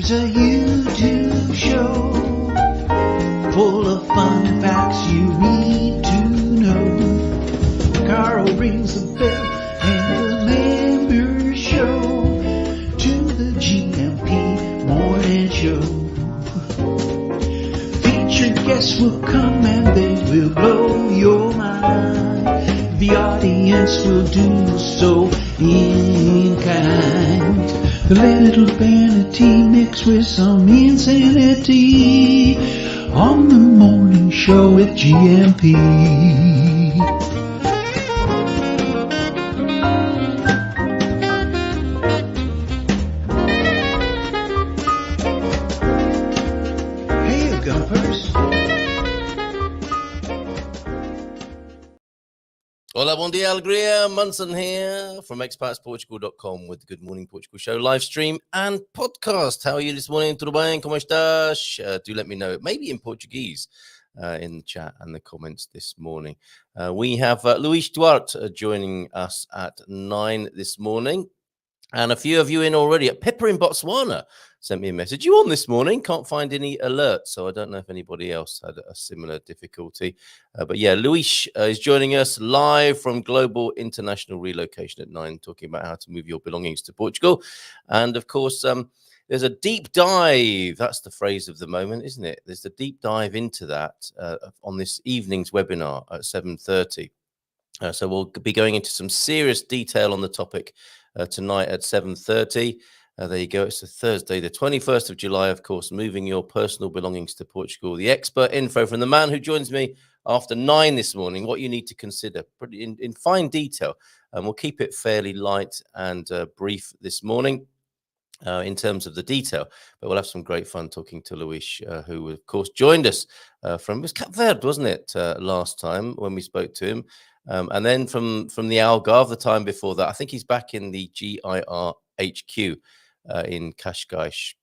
It's a YouTube show full of fun facts you need to know. Carl rings the bell and the members show to the GMP morning show. Featured guests will come and they will blow your mind. The audience will do so in kind. The little vanity mixed with some insanity on the morning show with GMP. Hey, Gumpers. Hola, bom dia, alegria. Munson here from expatsportugal.com with the Good Morning Portugal show live stream and podcast. How are you this morning? Tudo bem? Como estás? Do let me know, maybe in Portuguese, in the chat and the comments this morning. We have Luis Duarte joining us at 9 this morning. And a few of you in already. Pippa in Botswana sent me a message. You on this morning? Can't find any alerts, so I don't know if anybody else had a similar difficulty. But yeah, Luis is joining us live from Global International Relocation at 9, talking about how to move your belongings to Portugal. And of course, there's a deep dive. That's the phrase of the moment, isn't it? There's a deep dive into that on this evening's webinar at 7:30. So we'll be going into some serious detail on the topic tonight at 7:30. There you go. It's a Thursday, the 21st of July, of course, moving your personal belongings to Portugal. The expert info from the man who joins me after 9 this morning, what you need to consider in fine detail. And we'll keep it fairly light and brief this morning in terms of the detail. But we'll have some great fun talking to Luis, who, of course, joined us from, it was Cape Verde, wasn't it, last time when we spoke to him. And then from the Algarve, the time before that, I think he's back in the GIR HQ in Cascais.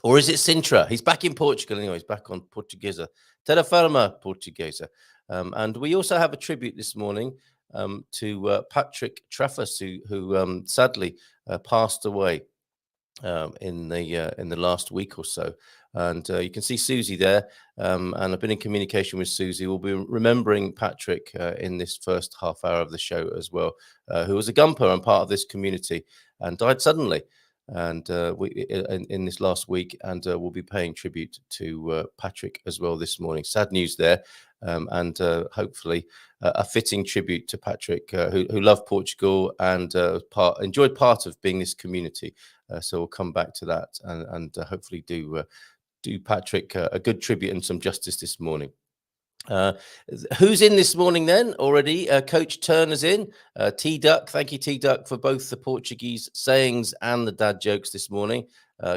Or is it Sintra? He's back in Portugal anyway. He's back on Portuguesa. Terra Firma Portuguesa. And we also have a tribute this morning to Patrick Traffus, who sadly passed away in the last week or so. And you can see Susie there, and I've been in communication with Susie. We'll be remembering Patrick in this first half hour of the show as well, who was a gumper and part of this community and died suddenly and in this last week, and we'll be paying tribute to Patrick as well this morning. Sad news there, and hopefully a fitting tribute to Patrick, who loved Portugal and enjoyed part of being this community. So we'll come back to that and hopefully do Patrick a good tribute and some justice this morning. Who's in this morning then already? Coach Turner's in. T-Duck, thank you, T-Duck, for both the Portuguese sayings and the dad jokes this morning.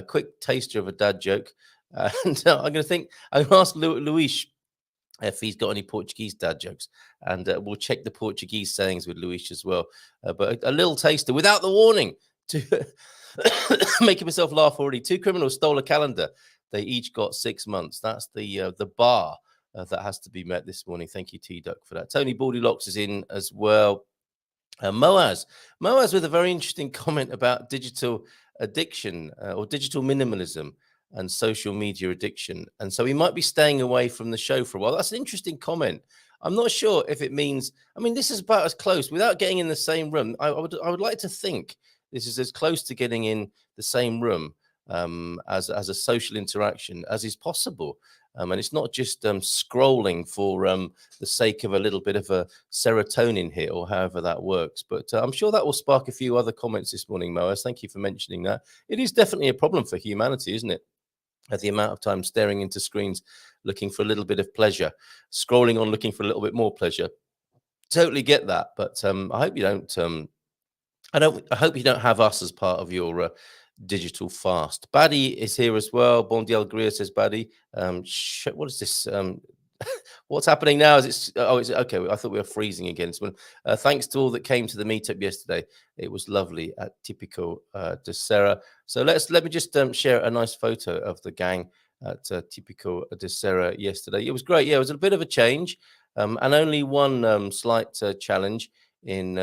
Quick taster of a dad joke. And I'm going to ask Luis if he's got any Portuguese dad jokes. And we'll check the Portuguese sayings with Luis as well. But a little taster without the warning to making myself laugh already. 2 criminals stole a calendar. They each got 6 months. That's the bar that has to be met this morning. Thank you, T-Duck, for that. Tony Baldylocks is in as well. Moaz with a very interesting comment about digital addiction or digital minimalism and social media addiction. And so he might be staying away from the show for a while. That's an interesting comment. I'm not sure if it means, this is about as close without getting in the same room. I would like to think this is as close to getting in the same room as a social interaction as is possible. And it's not just scrolling for the sake of a little bit of a serotonin hit or however that works. But I'm sure that will spark a few other comments this morning, Moaz. Thank you for mentioning that. It is definitely a problem for humanity, isn't it? At the amount of time staring into screens, looking for a little bit of pleasure, scrolling on, looking for a little bit more pleasure. Totally get that. But I hope you don't. I hope you don't have us as part of your digital fast. Baddy is here as well. Bon dia alegria, says Baddy. What is this? What's happening now? Is it's okay. I thought we were freezing again. So, thanks to all that came to the meetup yesterday. It was lovely at Típico de Serra. So let me just share a nice photo of the gang at Típico de Serra yesterday. It was great. Yeah, it was a bit of a change, and only one slight challenge in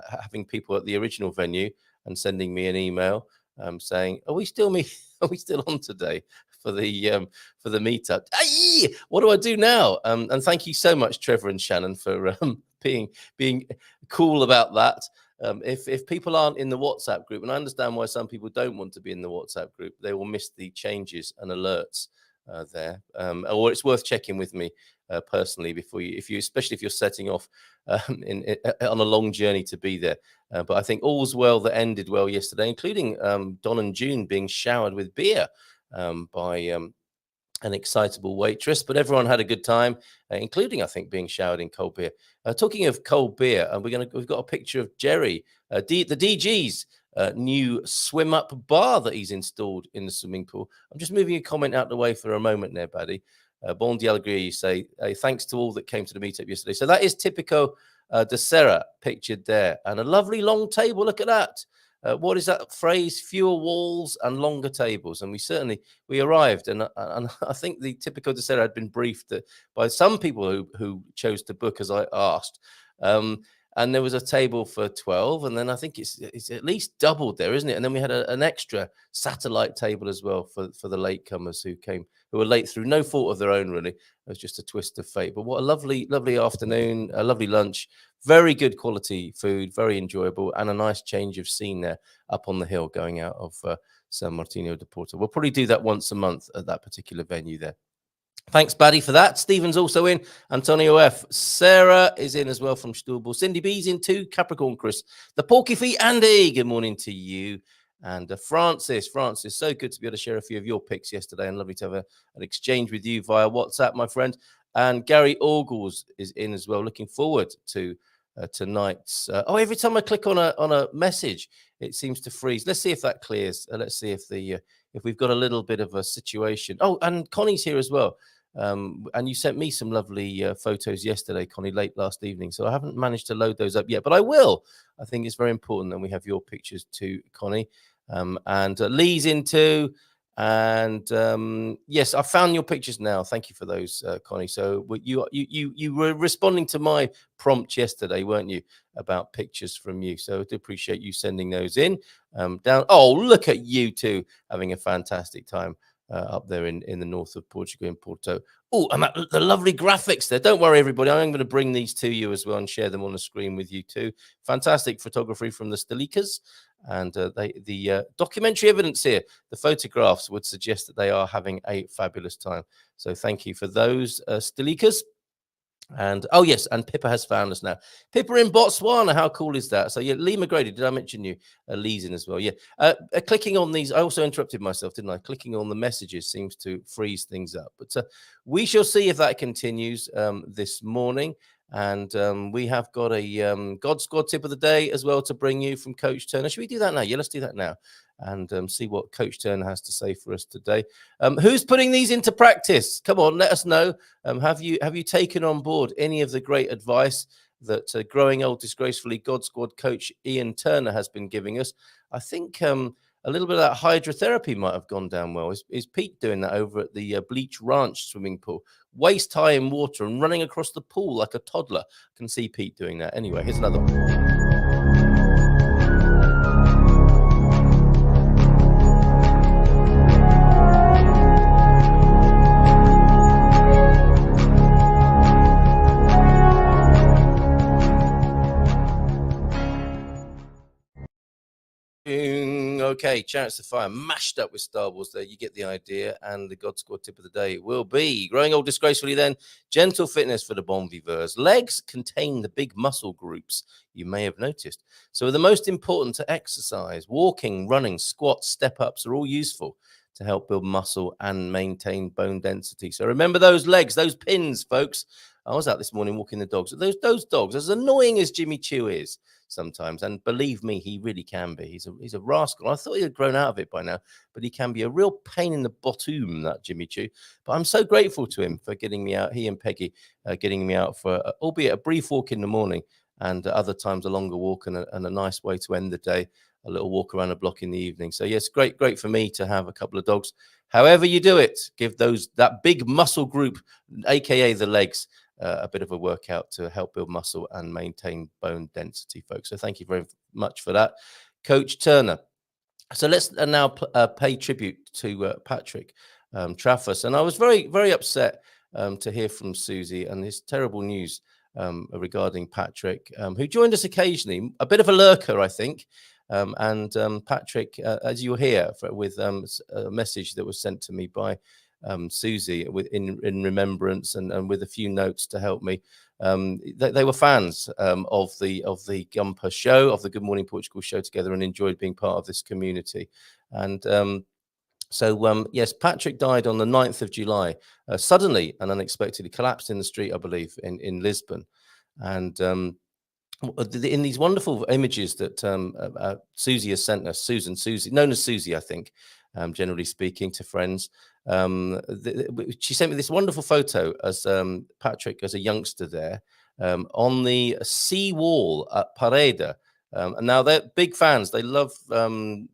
having people at the original venue and sending me an email saying, are we still Are we still on today for the meetup? Aye! What do I do now? And thank you so much, Trevor and Shannon, for being cool about that. If people aren't in the WhatsApp group, and I understand why some people don't want to be in the WhatsApp group, they will miss the changes and alerts there. Or it's worth checking with me personally before especially if you're setting off on a long journey to be there. But I think all's well that ended well yesterday, including Don and June being showered with beer by an excitable waitress, but everyone had a good time, including, I think, being showered in cold beer. Talking of cold beer, we've got a picture of Jerry, the DG's new swim up bar that he's installed in the swimming pool. I'm just moving a comment out the way for a moment there, buddy. Bon Dialagria, you say, thanks to all that came to the meetup yesterday. So that is Tipico de Serra pictured there, and a lovely long table. Look at that. What is that phrase? Fewer walls and longer tables. And we arrived, and I think the Tipico de Serra had been briefed by some people who chose to book as I asked. And there was a table for 12, and then I think it's at least doubled there, isn't it? And then we had an extra satellite table as well for the latecomers who were late through no fault of their own, really. It was just a twist of fate. But what a lovely afternoon, a lovely lunch, very good quality food, very enjoyable, and a nice change of scene there up on the hill going out of San Martino de Porto. We'll probably do that once a month at that particular venue there. Thanks, Baddy, for that. Stephen's also in. Antonio F. Sarah is in as well from Stubble. Cindy B's in too. Capricorn Chris. The Porky Feet Andy. Good morning to you. And Francis, so good to be able to share a few of your picks yesterday, and lovely to have an exchange with you via WhatsApp, my friend. And Gary Orgles is in as well. Looking forward to tonight's. Every time I click on a message, it seems to freeze. Let's see if that clears. Let's see if we've got a little bit of a situation. Oh, and Connie's here as well. And you sent me some lovely photos yesterday, Connie, late last evening. So I haven't managed to load those up yet, but I will. I think it's very important that we have your pictures too, Connie. And Lee's in too. And yes, I found your pictures now. Thank you for those, Connie. So you were responding to my prompt yesterday, weren't you, about pictures from you? So I do appreciate you sending those in. Down. Oh, look at you two having a fantastic time up there in the north of Portugal, in Porto. Oh, and the lovely graphics there. Don't worry, everybody. I'm going to bring these to you as well and share them on the screen with you too. Fantastic photography from the Stilikas. And the documentary evidence here, the photographs would suggest that they are having a fabulous time. So thank you for those, Stilikas. And oh yes, and Pippa has found us now. Pippa in Botswana, how cool is that? So yeah, Lee McGrady, did I mention you? Lee's in as well. Yeah, clicking on these, I also interrupted myself, didn't I? Clicking on the messages seems to freeze things up, but we shall see if that continues this morning. And we have got a God Squad tip of the day as well to bring you from Coach Turner. Should we do that now? Yeah, let's do that now and see what Coach Turner has to say for us today. Who's putting these into practice? Come on, let us know. Have you taken on board any of the great advice that Growing Old Disgracefully God Squad coach Ian Turner has been giving us? I think a little bit of that hydrotherapy might have gone down well. Is Pete doing that over at the Bleach Ranch swimming pool? Waist high in water and running across the pool like a toddler. I can see Pete doing that. Anyway, here's another one. Okay, Chariots of Fire mashed up with Star Wars there. You get the idea. And the God Squad tip of the day will be Growing Old Disgracefully then. Gentle fitness for the bon viveurs. Legs contain the big muscle groups you may have noticed. So the most important to exercise. Walking, running, squats, step-ups are all useful to help build muscle and maintain bone density. So remember those legs, those pins, folks. I was out this morning walking the dogs. Those dogs, as annoying as Jimmy Choo is sometimes, and believe me, he really can be. He's a rascal. I thought he had grown out of it by now, but he can be a real pain in the bottom, that Jimmy Choo. But I'm so grateful to him for getting me out, he and Peggy getting me out for, albeit a brief walk in the morning, and other times a longer walk and a nice way to end the day, a little walk around the block in the evening. So yes, great for me to have a couple of dogs. However you do it, give that big muscle group, aka the legs, a bit of a workout to help build muscle and maintain bone density, folks. So thank you very much for that, Coach Turner. So let's now pay tribute to Patrick Traffus. And I was very, very upset to hear from Susie and this terrible news regarding Patrick, who joined us occasionally, a bit of a lurker, I think. Patrick, as you'll hear with a message that was sent to me by Susie in remembrance and with a few notes to help me. They were fans of the Gumper show, of the Good Morning Portugal show together, and enjoyed being part of this community. And yes, Patrick died on the 9th of July, suddenly and unexpectedly, collapsed in the street, I believe, in Lisbon. And in these wonderful images that Susie has sent us, Susie, known as Susie, I think, generally speaking, to friends. She sent me this wonderful photo as Patrick as a youngster there on the sea wall at Pareda. And now they're big fans. They love that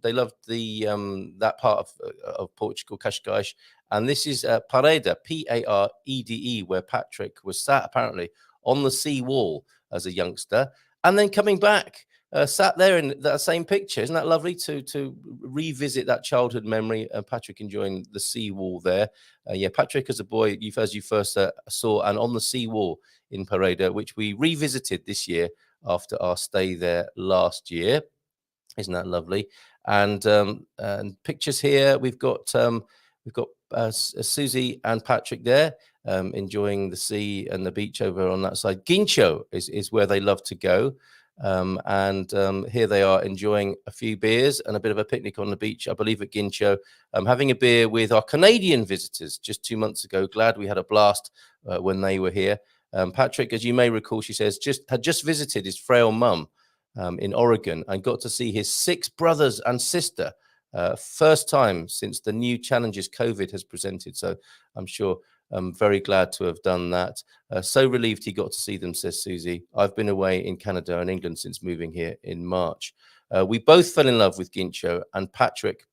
part of Portugal, Cascais. And this is Pareda, Parede, where Patrick was sat apparently on the sea wall as a youngster, and then coming back, sat there in that same picture. Isn't that lovely to revisit that childhood memory? Patrick enjoying the sea wall there. Yeah, Patrick as a boy, as you first saw, and on the sea wall in Pareda, which we revisited this year after our stay there last year. Isn't that lovely? And pictures here. We've got Susie and Patrick there, enjoying the sea and the beach over on that side. Guincho is where they love to go. Here they are enjoying a few beers and a bit of a picnic on the beach, I believe at Guincho, having a beer with our Canadian visitors just 2 months ago. Glad we had a blast when they were here. Patrick, as you may recall, she says, had just visited his frail mum in Oregon and got to see his 6 brothers and sister. First time since the new challenges COVID has presented. So I'm sure I'm very glad to have done that. So relieved he got to see them, says Susie. I've been away in Canada and England since moving here in March. We both fell in love with Guincho, and Patrick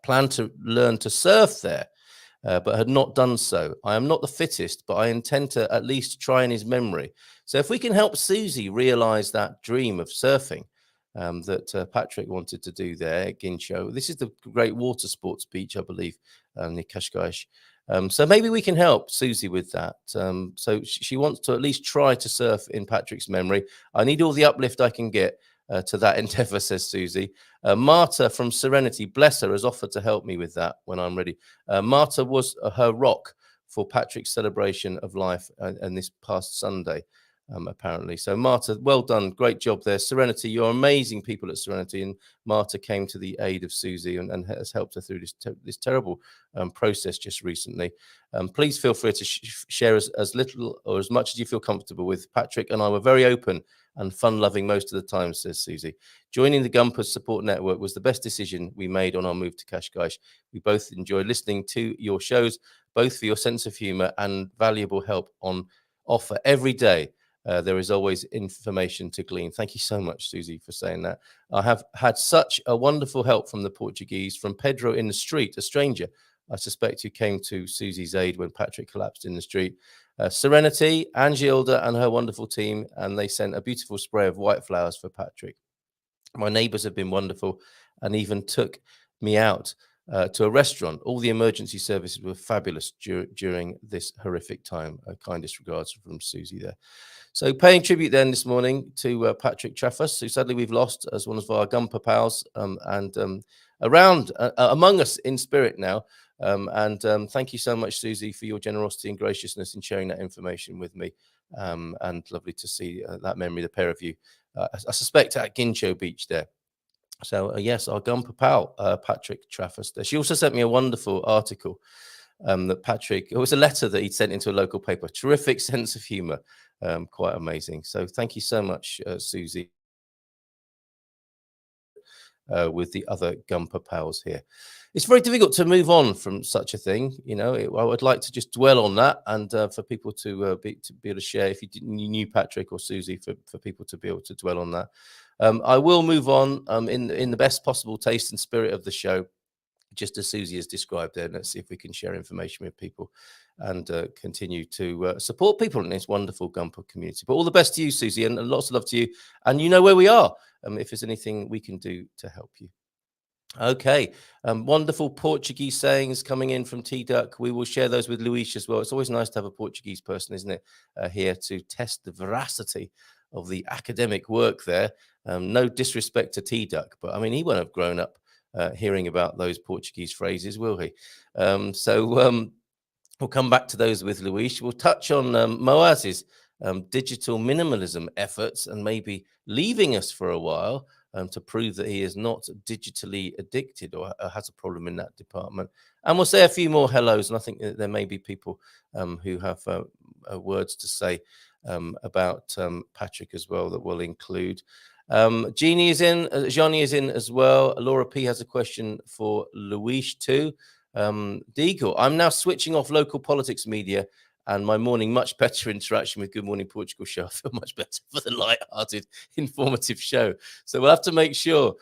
planned to learn to surf there, but had not done so. I am not the fittest, but I intend to at least try in his memory. So if we can help Susie realize that dream of surfing that Patrick wanted to do there at Guincho. This is the great water sports beach, I believe, near Cascais. So maybe we can help Susie with that. So she wants to at least try to surf in Patrick's memory. I need all the uplift I can get to that endeavor, says Susie. Marta from Serenity, bless her, has offered to help me with that when I'm ready. Marta was her rock for Patrick's celebration of life and this past Sunday. Apparently. So Marta, well done. Great job there. Serenity, you're amazing people at Serenity. And Marta came to the aid of Susie and has helped her through this terrible process just recently. Please feel free to share as little or as much as you feel comfortable with. Patrick and I were very open and fun-loving most of the time, says Susie. Joining the Gumpers Support Network was the best decision we made on our move to Cascais. We both enjoy listening to your shows, both for your sense of humor and valuable help on offer every day. There is always information to glean. Thank you so much, Susie, for saying that. I have had such a wonderful help from the Portuguese, from Pedro in the street, a stranger, I suspect, who came to Susie's aid when Patrick collapsed in the street. Serenity, Angilda and her wonderful team, and they sent a beautiful spray of white flowers for Patrick. My neighbors have been wonderful and even took me out to a restaurant. All the emergency services were fabulous during this horrific time. Kindest regards from Susie there. So paying tribute then this morning to Patrick Traffus, who sadly we've lost as one of our Gumper pals and around among us in spirit now. Thank you so much, Susie, for your generosity and graciousness in sharing that information with me. And lovely to see that memory, the pair of you. I suspect at Guincho Beach there. So yes, our Gumper pal, Patrick Traffus there. She also sent me a wonderful article that Patrick, it was a letter that he'd sent into a local paper. Terrific sense of humor. Quite amazing. So thank you so much, Susie, with the other Gumper pals here. It's very difficult to move on from such a thing. You know, I would like to just dwell on that and for people to be able to share, if you knew Patrick or Susie, for people to be able to dwell on that. I will move on in the best possible taste and spirit of the show, just as Susie has described there. Let's see if we can share information with people and continue to support people in this wonderful Gumper community. But all the best to you, Susie, and lots of love to you. And you know where we are if there's anything we can do to help you. Okay, wonderful Portuguese sayings coming in from T-Duck. We will share those with Luis as well. It's always nice to have a Portuguese person, isn't it, here to test the veracity of the academic work there. No disrespect to T-Duck, but I mean, he won't have grown up hearing about those Portuguese phrases, will he? We'll come back to those with Luis. We'll touch on Moaz's digital minimalism efforts and maybe leaving us for a while to prove that he is not digitally addicted or has a problem in that department. And we'll say a few more hellos. And I think that there may be people who have words to say about Patrick as well that we'll include. Jeannie is in, Johnny is in as well. Laura P has a question for Luis too. Deagle, I'm now switching off local politics media and my morning much better interaction with Good Morning Portugal show. I feel much better for the light-hearted, informative show. So we'll have to make sure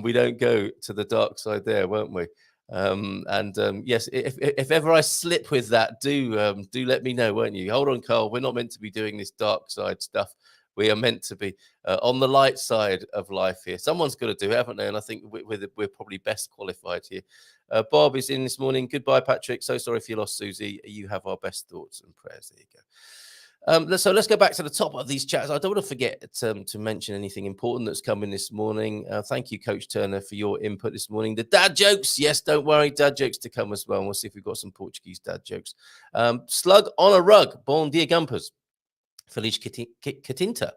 we don't go to the dark side there, won't we? Yes, if ever I slip with that, do let me know, won't you? Hold on, Carl. We're not meant to be doing this dark side stuff. We are meant to be on the light side of life here. Someone's got to do it, haven't they? And I think we're probably best qualified here. Bob is in this morning. Goodbye, Patrick. So sorry if you lost Susie. You have our best thoughts and prayers. There you go. So let's go back to the top of these chats. I don't want to forget to mention anything important that's coming this morning. Thank you, Coach Turner, for your input this morning. The dad jokes. Yes, don't worry. Dad jokes to come as well. And we'll see if we've got some Portuguese dad jokes. Slug on a rug. Bom dia, Gumpers. Feliz Catinta.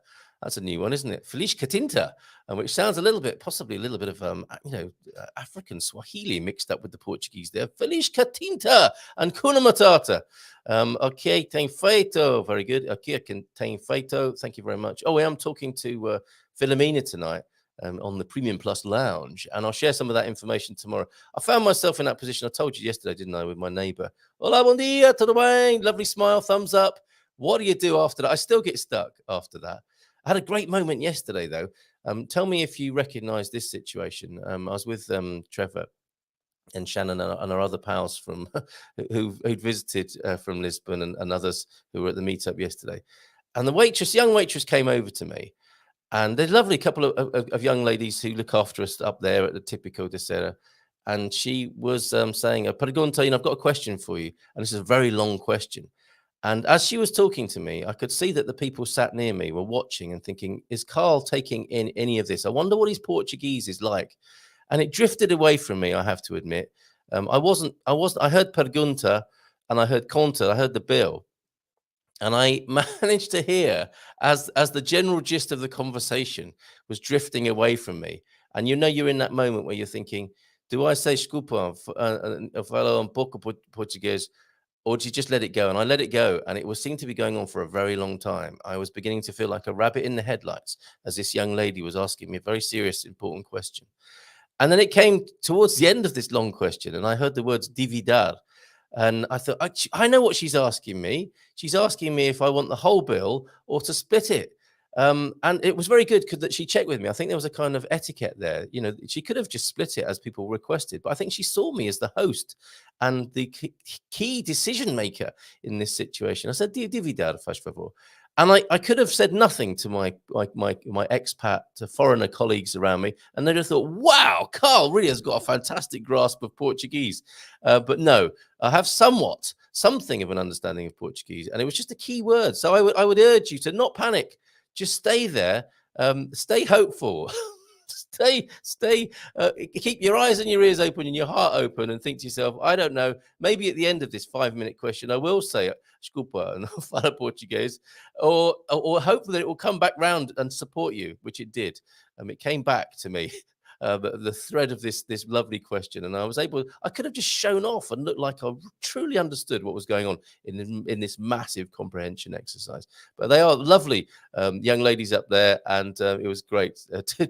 That's a new one, isn't it? Feliz Catinta, which sounds possibly a little bit of, African Swahili mixed up with the Portuguese there. Feliz Catinta and Kuna Matata. Okay, tem feito. Very good. Okay, tem feito. Thank you very much. Oh, I am talking to Philomena tonight on the Premium Plus Lounge, and I'll share some of that information tomorrow. I found myself in that position. I told you yesterday, didn't I, with my neighbor. Hola, bom dia, tudo bem? Lovely smile, thumbs up. What do you do after that? I still get stuck after that. I had a great moment yesterday, though. Tell me if you recognize this situation. I was with Trevor and Shannon and our other pals from who'd visited from Lisbon and others who were at the meetup yesterday. And the young waitress came over to me. And there's a lovely couple of young ladies who look after us up there at the Típico de Serra. And she was saying, Pergunta, I've got a question for you. And this is a very long question. And as she was talking to me, I could see that the people sat near me were watching and thinking, is Carl taking in any of this? I wonder what his Portuguese is like. And it drifted away from me, I have to admit. I heard pergunta and I heard conta, I heard the bill. And I managed to hear as the general gist of the conversation was drifting away from me. And you're in that moment where you're thinking, do I say desculpa, falo pouco português? Or did you just let it go? And I let it go. And it seemed to be going on for a very long time. I was beginning to feel like a rabbit in the headlights as this young lady was asking me a very serious, important question. And then it came towards the end of this long question. And I heard the words dividar. And I thought, I know what she's asking me. She's asking me if I want the whole bill or to split it. And it was very good that she checked with me. I think there was a kind of etiquette there. She could have just split it as people requested, but I think she saw me as the host and the key decision maker in this situation. I said, dividar, faz favor. And I could have said nothing to my expat, to foreigner colleagues around me, and they just thought, wow, Carl really has got a fantastic grasp of Portuguese. But no, I have something of an understanding of Portuguese, and it was just a key word. So I would urge you to not panic. Just stay there. Stay hopeful. Keep your eyes and your ears open and your heart open and think to yourself, I don't know, maybe at the end of this 5-minute question, I will say desculpa and fala Portuguese, or hopefully it will come back round and support you, which it did. It came back to me. The thread of this lovely question, and I could have just shown off and looked like I truly understood what was going on in this massive comprehension exercise. But they are lovely young ladies up there, and it was great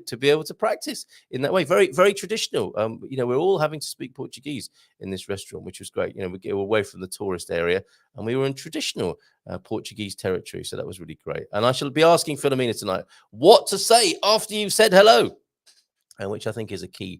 to be able to practice in that way. Very, very traditional. We're all having to speak Portuguese in this restaurant, which was great. We get away from the tourist area, and we were in traditional Portuguese territory, so that was really great. And I shall be asking Philomena tonight what to say after you've said hello. Which I think is a key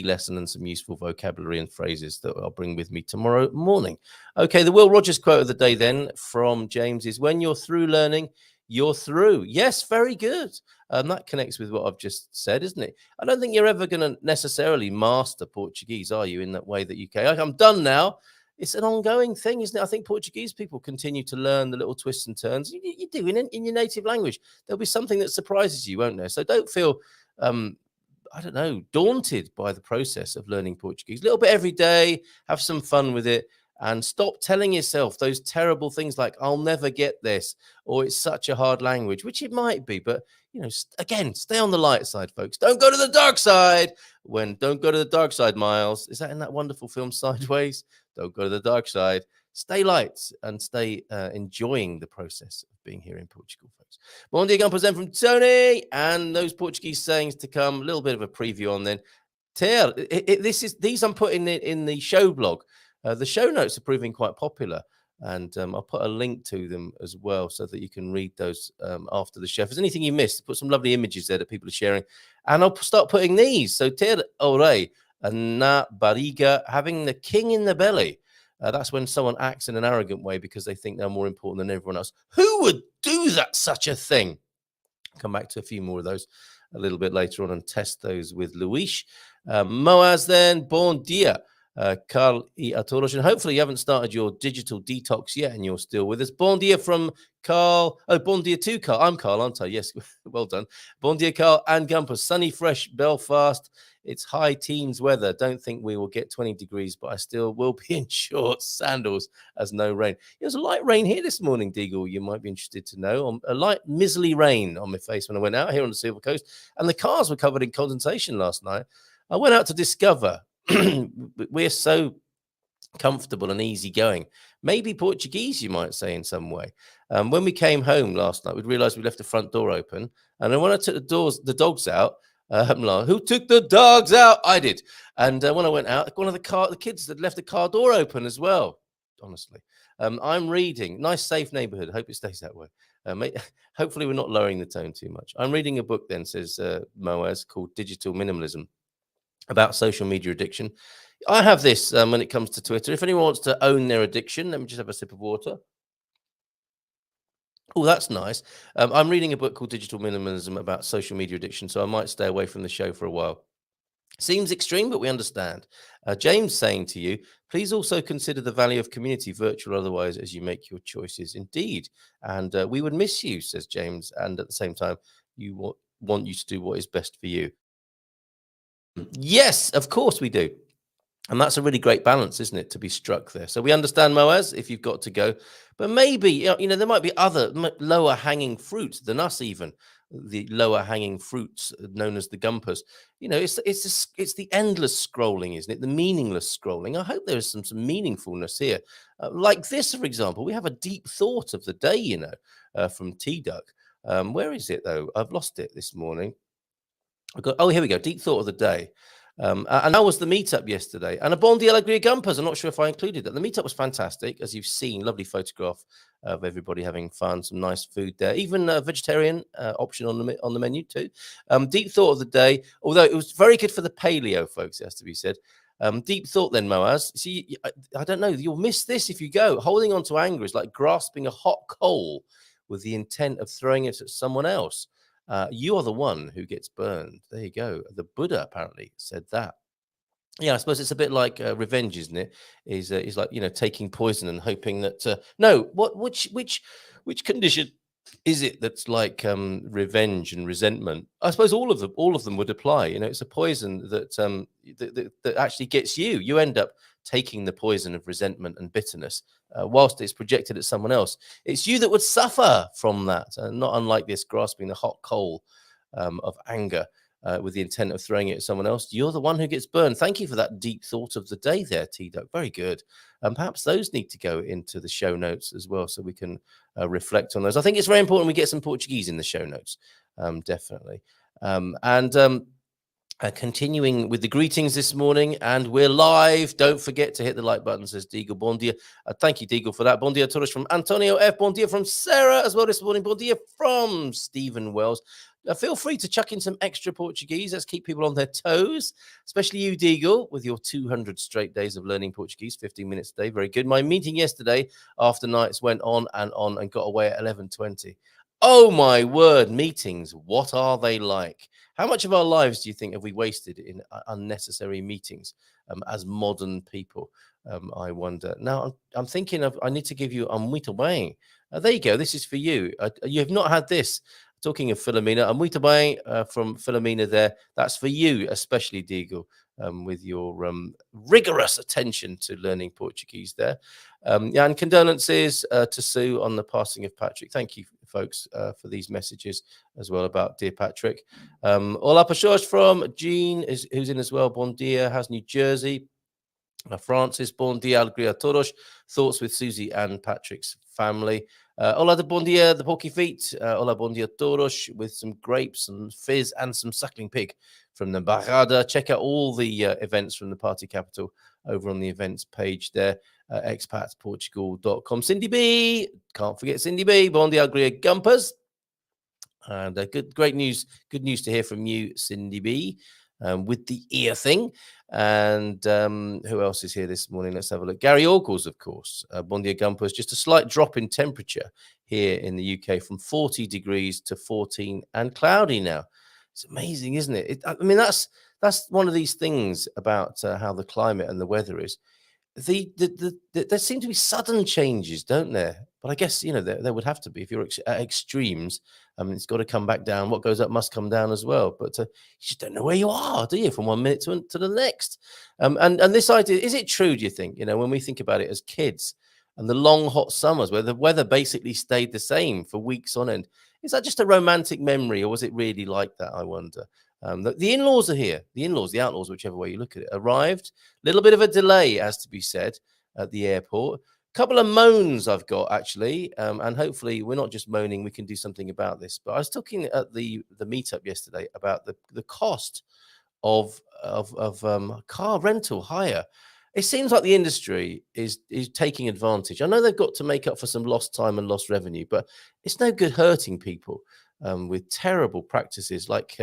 lesson and some useful vocabulary and phrases that I'll bring with me tomorrow morning. Okay, the Will Rogers quote of the day then from James is, when you're through learning, you're through. Yes, very good. That connects with what I've just said, isn't it? I don't think you're ever going to necessarily master Portuguese, are you, in that way that you can? Like, I'm done now. It's an ongoing thing, isn't it? I think Portuguese people continue to learn the little twists and turns. You do in your native language. There'll be something that surprises you, won't there? So don't feel, I don't know, daunted by the process of learning Portuguese. A little bit every day, have some fun with it, and stop telling yourself those terrible things like, I'll never get this, or it's such a hard language, which it might be. But, again, stay on the light side, folks. Don't go to the dark side. Don't go to the dark side, Miles. Is that in that wonderful film Sideways? Don't go to the dark side. Stay light and stay enjoying the process of being here in Portugal, folks. Bom dia, present from Tony, and those Portuguese sayings to come. A little bit of a preview on then. These I'm putting in the show blog. The show notes are proving quite popular, and I'll put a link to them as well so that you can read those after the show. If there's anything you missed, put some lovely images there that people are sharing, and I'll start putting these. So ter ore na barriga, having the king in the belly. That's when someone acts in an arrogant way because they think they're more important than everyone else. Who would do that, such a thing? I'll come back to a few more of those a little bit later on and test those with Luis. Moaz then, bon dia. Carl e Atoros, and hopefully you haven't started your digital detox yet and you're still with us. Bon dia from Carl. Oh, bon dia to Carl. I'm Carl, aren't I? Yes, well done. Bon dia, Carl and Gumper. Sunny, fresh Belfast. It's high teens weather. Don't think we will get 20 degrees, but I still will be in shorts, sandals, as no rain. It was a light rain here this morning, Deagle. You might be interested to know. A light, miserly rain on my face when I went out here on the Silver Coast, and the cars were covered in condensation last night. I went out to discover we're so comfortable and easygoing. Maybe Portuguese, you might say, in some way. When we came home last night, we realized we left the front door open. And then when I took the dogs out, who took the dogs out? I did. And when I went out, one of the kids had left the car door open as well. Honestly, I'm reading. Nice, safe neighborhood. Hope it stays that way. Hopefully, we're not lowering the tone too much. I'm reading a book then, says Moaz, called Digital Minimalism, about social media addiction. I have this when it comes to Twitter. If anyone wants to own their addiction, let me just have a sip of water. Oh, that's nice. I'm reading a book called Digital Minimalism about social media addiction, so I might stay away from the show for a while. Seems extreme, but we understand. James saying to you, please also consider the value of community, virtual or otherwise, as you make your choices. Indeed. And we would miss you, says James. And at the same time, you want you to do what is best for you. Yes, of course we do. And that's a really great balance, isn't it, to be struck there. So we understand, Moaz, if you've got to go. But maybe, there might be other lower hanging fruits than us even. The lower hanging fruits known as the gumpers. It's the endless scrolling, isn't it? The meaningless scrolling. I hope there is some meaningfulness here. Like this, for example, we have a deep thought of the day, from T-Duck. Where is it, though? I've lost it this morning. Here we go. Deep thought of the day. And that was the meetup yesterday. And a Bon dia Alegria Gumpers. I'm not sure if I included that. The meetup was fantastic, as you've seen. Lovely photograph of everybody having fun. Some nice food there. Even a vegetarian option on the menu too. Deep thought of the day. Although it was very good for the paleo, folks, it has to be said. Deep thought then, Moaz. See, I don't know. You'll miss this if you go. Holding on to anger is like grasping a hot coal with the intent of throwing it at someone else. You are the one who gets burned. There you go. The Buddha apparently said that. Yeah, I suppose it's a bit like revenge, isn't it? Is like taking poison and hoping that which condition is it that's like revenge and resentment? I suppose all of them would apply. It's a poison that actually gets you. You end up taking the poison of resentment and bitterness, whilst it's projected at someone else. It's you that would suffer from that, not unlike this grasping the hot coal of anger with the intent of throwing it at someone else. You're the one who gets burned. Thank you for that deep thought of the day there, T-Duck. Very good. Perhaps those need to go into the show notes as well, so we can reflect on those. I think it's very important we get some Portuguese in the show notes, definitely. Continuing with the greetings this morning, and we're live. Don't forget to hit the like button, says Deagle. Bon dia. Thank you, Deagle, for that. Bon dia, Torres from Antonio F. Bon dia from Sarah as well this morning. Bon dia from Stephen Wells. Feel free to chuck in some extra Portuguese. Let's keep people on their toes, especially you, Deagle, with your 200 straight days of learning Portuguese, 15 minutes a day. Very good. My meeting yesterday after nights went on and got away at 11:20. Oh my word, meetings. What are they like? How much of our lives do you think have we wasted in unnecessary meetings as modern people? I wonder. Now, I'm thinking of, I need to give you a muito bem. There you go. This is for you. You have not had this. Talking of Philomena, a muito bem from Philomena there. That's for you, especially, Diego, with your rigorous attention to learning Portuguese there. Yeah, and condolences to Sue on the passing of Patrick. Thank you, folks, for these messages as well about dear Patrick. Olá, pessoas from Jean, who's in as well. Bon dia, how's New Jersey? Francis, bon dia, alegria a todos. Thoughts with Susie and Patrick's family. Hola de bon dia, the Porky Feet. Hola bon dia todos, with some grapes and fizz and some suckling pig from the Barrada. Check out all the events from the party capital over on the events page there, expatsportugal.com. Cindy B, can't forget Cindy B. Bon dia, alegria gumpers. And great news, good news to hear from you, Cindy B, with the ear thing. And who else is here this morning? Let's have a look. Gary Orgles, of course. Bon dia Gumpers. Just a slight drop in temperature here in the UK from 40 degrees to 14 and cloudy now. It's amazing, isn't it? I mean, that's one of these things about how the climate and the weather is. There seem to be sudden changes, don't there? But I guess, there would have to be if you're at extremes. It's got to come back down. What goes up must come down as well. But you just don't know where you are, do you, from 1 minute to the next? And this idea, is it true, do you think, when we think about it as kids and the long, hot summers where the weather basically stayed the same for weeks on end? Is that just a romantic memory, or was it really like that, I wonder? The in-laws are here. The in-laws, the outlaws, whichever way you look at it, arrived. A little bit of a delay, as to be said, at the airport. Couple of moans I've got, actually, and hopefully we're not just moaning, we can do something about this. But I was talking at the meetup yesterday about the cost of car rental hire. It seems like the industry is taking advantage. I know they've got to make up for some lost time and lost revenue, but it's no good hurting people with terrible practices. Like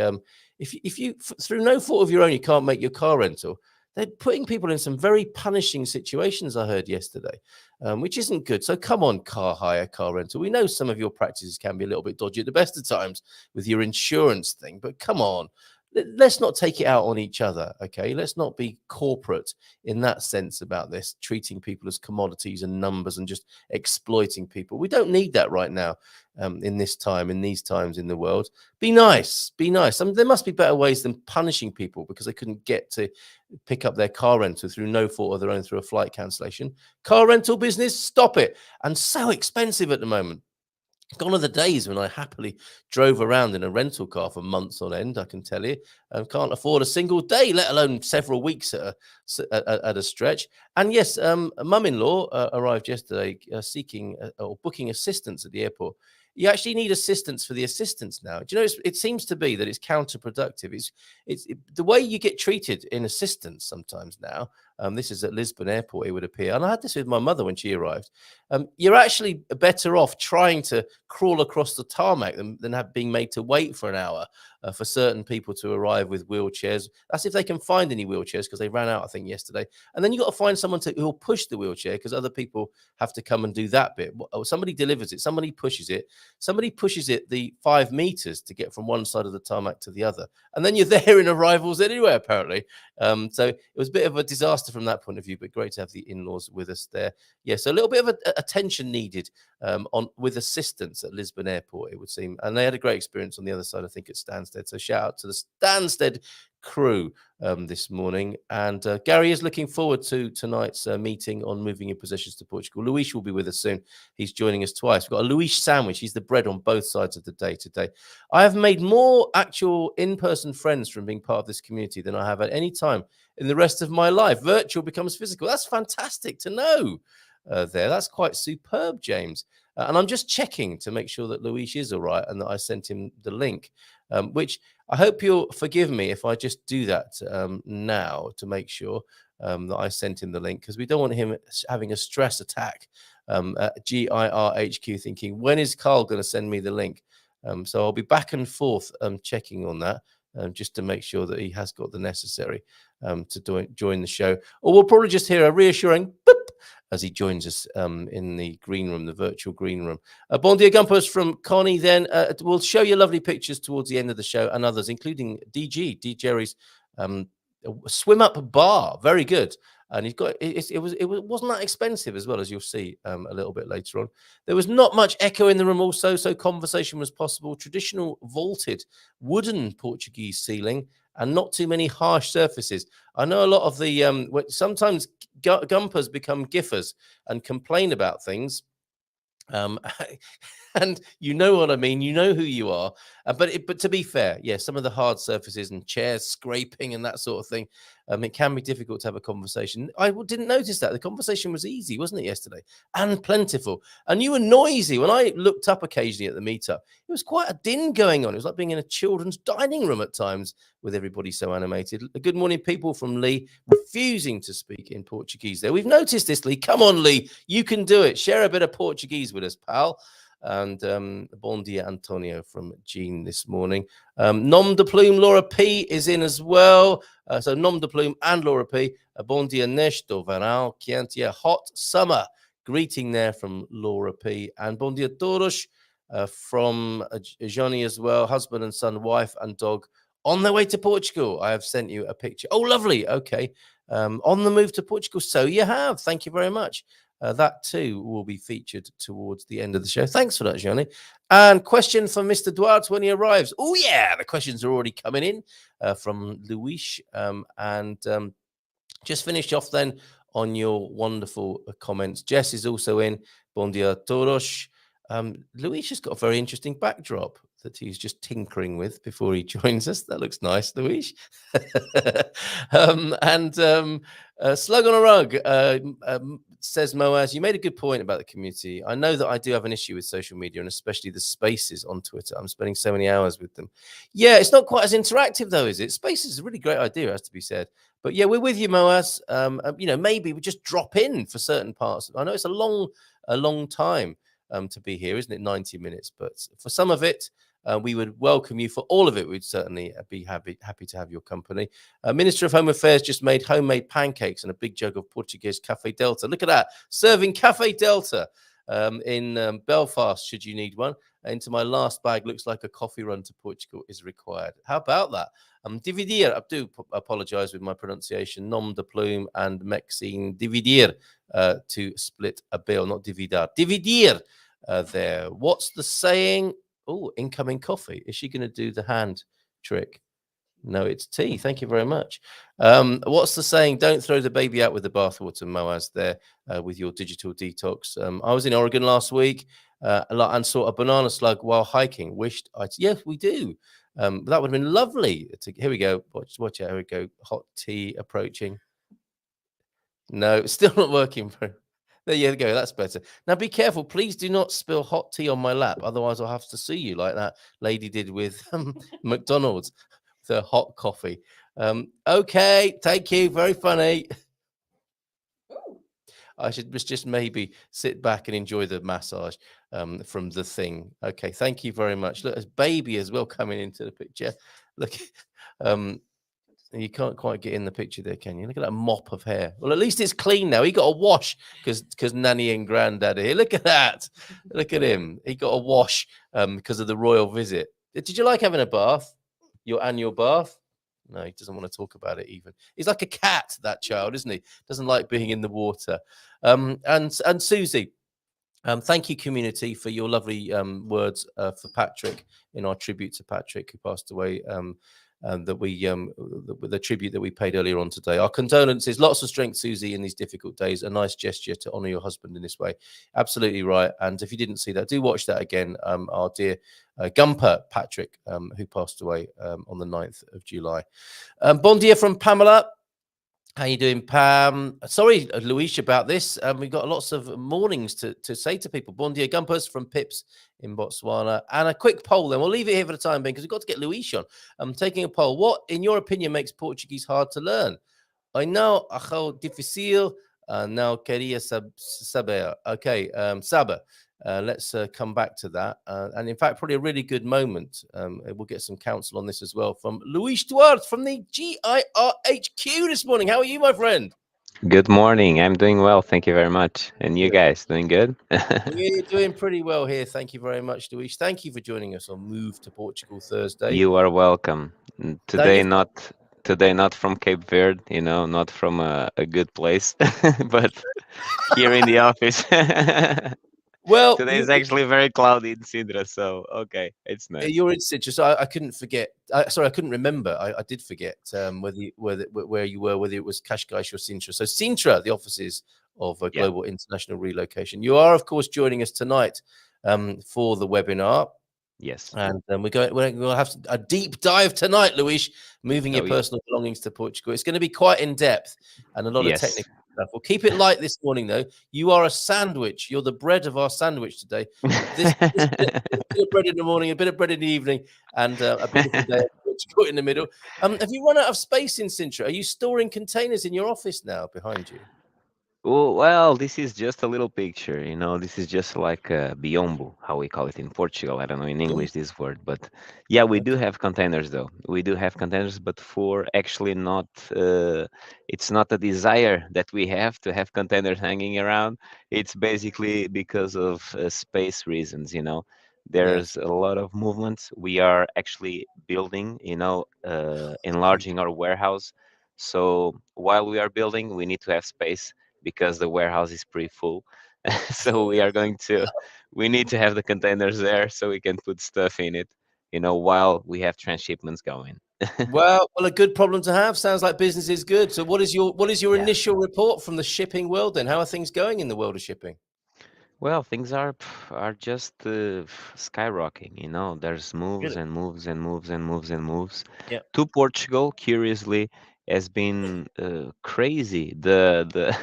if you through no fault of your own, you can't make your car rental. They're putting people in some very punishing situations, I heard yesterday, which isn't good. So come on, car hire, car rental. We know some of your practices can be a little bit dodgy at the best of times with your insurance thing, but come on. Let's not take it out on each other, okay? Let's not be corporate in that sense about this, treating people as commodities and numbers and just exploiting people. We don't need that right now in these times in the world. Be nice, be nice. I mean, there must be better ways than punishing people because they couldn't get to pick up their car rental through no fault of their own through a flight cancellation. Car rental business, stop it. And so expensive at the moment. Gone are the days when I happily drove around in a rental car for months on end, I can tell you, and can't afford a single day, let alone several weeks at a stretch. And yes, mum-in-law arrived yesterday seeking or booking assistance at the airport. You actually need assistance for the assistance now. Do you know, it seems to be that it's counterproductive. It's the way you get treated in assistance sometimes now. This is at Lisbon Airport, it would appear. And I had this with my mother when she arrived. You're actually better off trying to crawl across the tarmac than being made to wait for an hour for certain people to arrive with wheelchairs. That's if they can find any wheelchairs, because they ran out, I think, yesterday. And then you've got to find someone who'll push the wheelchair, because other people have to come and do that bit. Somebody delivers it. Somebody pushes it. Somebody pushes it the 5 meters to get from one side of the tarmac to the other. And then you're there in arrivals anyway, apparently. So it was a bit of a disaster from that point of view, but great to have the in-laws with us there. Yeah, so a little bit of attention needed with assistance at Lisbon Airport, it would seem. And they had a great experience on the other side, I think, at Stansted. So shout out to the Stansted crew this morning. And Gary is looking forward to tonight's meeting on moving your possessions to Portugal. Luis will be with us soon. He's joining us twice. We've got a Luis sandwich. He's the bread on both sides of the day today. I have made more actual in-person friends from being part of this community than I have at any time in the rest of my life. Virtual becomes physical. That's fantastic to know there. That's quite superb, James. And I'm just checking to make sure that Luis is all right and that I sent him the link, which I hope you'll forgive me if I just do that now to make sure that I sent him the link, because we don't want him having a stress attack at GIRHQ thinking, when is Carl going to send me the link? So I'll be back and forth checking on that just to make sure that he has got the necessary to join the show. Or we'll probably just hear a reassuring boop as he joins us in the green room, the virtual green room. Bon dia, Gumpers from Connie. Then we'll show you lovely pictures towards the end of the show and others, including D Jerry's swim up bar. Very good. And he's got it wasn't that expensive as well, as you'll see a little bit later on. There was not much echo in the room also, so conversation was possible. Traditional vaulted wooden Portuguese ceiling and not too many harsh surfaces. I know a lot of the sometimes Gumpers become giffers and complain about things. And you know what I mean. You know who you are. But to be fair, yeah, some of the hard surfaces and chairs scraping and that sort of thing, it can be difficult to have a conversation. I didn't notice that. The conversation was easy, wasn't it, yesterday? And plentiful. And you were noisy. When I looked up occasionally at the meetup, it was quite a din going on. It was like being in a children's dining room at times with everybody so animated. Good morning, people from Lee, refusing to speak in Portuguese there. We've noticed this, Lee. Come on, Lee. You can do it. Share a bit of Portuguese with us, pal. And bon dia, Antonio from Jean this morning. Nom de plume, Laura P is in as well. So Nom de plume and Laura P. Bon dia, Nesto Varal, Chiantia, hot summer. Greeting there from Laura P. And bon dia, todos from Johnny as well. Husband and son, wife and dog on their way to Portugal. I have sent you a picture. Oh, lovely. Okay. On the move to Portugal. So you have. Thank you very much. That too will be featured towards the end of the show. Thanks for that, Johnny. And question for Mr. Duarte when he arrives. Oh, yeah, the questions are already coming in from Luis. Just finish off then on your wonderful comments. Jess is also in. Bon dia, todos. Luis has got a very interesting backdrop that he's just tinkering with before he joins us. That looks nice, Luis. Slug on a rug says Moaz, you made a good point about the community. I know that I do have an issue with social media and especially the spaces on Twitter. I'm spending so many hours with them. Yeah, it's not quite as interactive though, is it? Spaces is a really great idea, has to be said. But yeah, we're with you, Moaz. Maybe we just drop in for certain parts. I know it's a long time to be here, isn't it? 90 minutes. But for some of it, we would welcome you. For all of it, we'd certainly be happy to have your company. Minister of Home Affairs just made homemade pancakes and a big jug of Portuguese Café Delta. Look at that, serving Café Delta in Belfast, should you need one. Into my last bag, looks like a coffee run to Portugal is required. How about that? Dividir, I do apologise with my pronunciation, nom de plume and Maxine, dividir, to split a bill, not dividar. Dividir there. What's the saying? Oh, incoming coffee. Is she going to do the hand trick? No, it's tea. Thank you very much. What's the saying? Don't throw the baby out with the bathwater, Moaz, there with your digital detox. I was in Oregon last week and saw a banana slug while hiking. Wished I'd... Yes, we do. That would have been lovely. Here we go. Watch out. Here we go. Hot tea approaching. No, it's still not working. There you go. That's better. Now, be careful. Please do not spill hot tea on my lap. Otherwise, I'll have to sue you like that lady did with McDonald's, the hot coffee. Okay. Thank you. Very funny. I should just maybe sit back and enjoy the massage from the thing. Okay. Thank you very much. Look, there's baby as well coming into the picture. Look, you can't quite get in the picture there, can you? Look at that mop of hair. Well, at least it's clean now. He got a wash because Nanny and Granddad are here. Look at that. Look at him. He got a wash because of the royal visit. Did you like having a bath? Your annual bath? No, he doesn't want to talk about it even. He's like a cat, that child, isn't he? Doesn't like being in the water. And Susie, thank you, community, for your lovely words for Patrick in our tribute to Patrick, who passed away. The tribute that we paid earlier on today. Our condolences, lots of strength, Susie, in these difficult days. A nice gesture to honour your husband in this way. Absolutely right. And if you didn't see that, do watch that again. Our dear Gumper Patrick, who passed away on the 9th of July. Bon dia from Pamela. How you doing, Pam? Sorry, Luis, about this. We've got lots of mornings to say to people. Bon dia, Gumpers from Pips in Botswana. And a quick poll then. We'll leave it here for the time being because we've got to get Luis on. I'm taking a poll. What, in your opinion, makes Portuguese hard to learn? I know, acho difícil, não queria saber. Okay, saber. Let's come back to that. And in fact, probably a really good moment. We'll get some counsel on this as well from Luis Duarte from the GIRHQ this morning. How are you, my friend? Good morning. I'm doing well. Thank you very much. And you Good. guys doing good? We're doing pretty well here. Thank you very much, Luis. Thank you for joining us on Move to Portugal Thursday. You are welcome. Don't you? Today not from Cape Verde, not from a good place, but here in the office. Well, Today is actually very cloudy in Sintra, so okay, it's nice. you're in Citrus. I couldn't forget. Sorry, I couldn't remember. I did forget where you were, whether it was Cascais or Sintra. So Sintra, the offices of Yeah. Global International Relocation. You are, of course, joining us tonight for the webinar. Yes. And we'll have a deep dive tonight, Luis, moving your Oh, personal belongings to Portugal. It's going to be quite in depth and a lot of yes. technical stuff. We'll keep it light this morning, though. You are a sandwich. You're the bread of our sandwich today. This bit of bread in the morning, a bit of bread in the evening, and a beautiful day of Portugal in the middle. Have you run out of space in Sintra? Are you storing containers in your office now behind you? Well, this is just a little picture, This is just like biombo, how we call it in Portugal. I don't know in Mm, English this word, but yeah, we do okay. have containers though. We do have containers, but for actually not, it's not a desire that we have to have containers hanging around. It's basically because of space reasons. Yes. There's a lot of movements. We are actually building, enlarging our warehouse. So while we are building, we need to have space because the warehouse is pretty full. So we need to have the containers there so we can put stuff in it, while we have transshipments going. Well, a good problem to have. Sounds like business is good. So, what is your Yeah. initial report from the shipping world? Then, how are things going in the world of shipping? Well, things are just skyrocketing. There's moves Really? and moves and moves and moves and moves. Yeah. To Portugal, curiously, has been crazy. The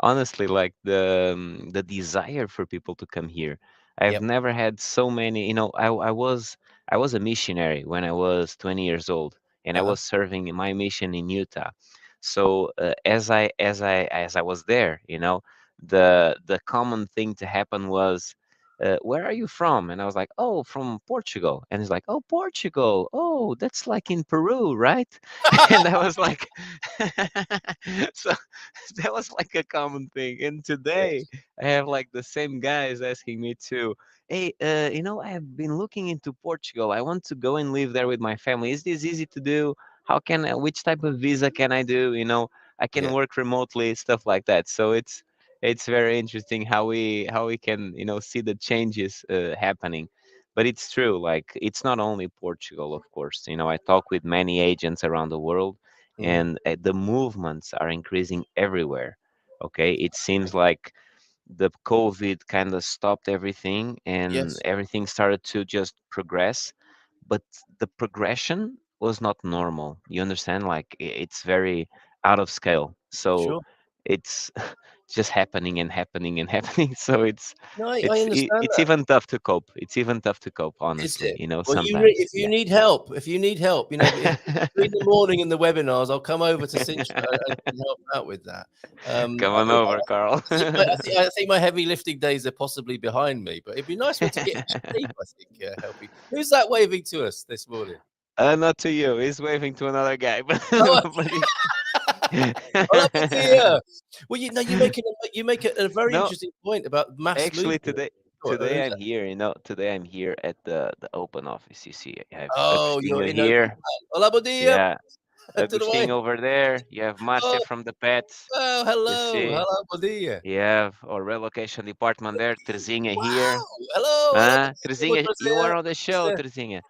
honestly, like the desire for people to come here. I've Yep. never had so many. I was a missionary when I was 20 years old, and I Uh-huh. was serving my mission in Utah. So as I was there, the common thing to happen was, where are you from? And I was like, oh, from Portugal. And he's like, oh, Portugal, oh, that's like in Peru, right? And I was like, so that was like a common thing. And today Yes. I have like the same guys asking me to, hey, I have been looking into Portugal. I want to go and live there with my family. Is this easy to do? Which type of visa can I do? I can Yeah. work remotely, stuff like that. So it's very interesting how we can see the changes happening. But it's true, like it's not only Portugal, of course. I talk with many agents around the world, Mm. and the movements are increasing everywhere. Okay, it seems like the COVID kind of stopped everything and Yes. everything started to just progress, but the progression was not normal. You understand? Like it's very out of scale. So Sure. it's just happening and happening and happening. So it's No, I it's it, understand it's that. even tough to cope. It's even tough to cope, Is honestly. it? Well, Sometimes. if you Yeah. need help, between the morning and the webinars, I'll come over to Cinch and help out with that. Come on over, Carl. I think my heavy lifting days are possibly behind me, but it'd be nice for it to get in shape. I think helping. Who's that waving to us this morning? Not to you. He's waving to another guy, but Oh, but he- Hola, buen dia. Well, you make a very no, interesting point about mass actually movement. today Who's I'm that? here. Today I'm here at the open office. You see, I have Oh, you're Agostinho in open here. plan. Hola, buen dia. Yeah, Tudo bem? Agostinho over there. You have Oh, Marcia from the pets. oh, You hello. see, Hello, bom dia. you have our relocation department there. Terezinha here. Wow. Hello, hello, bom dia. Vou Terezinha, you are trazer. on the show, Terezinha.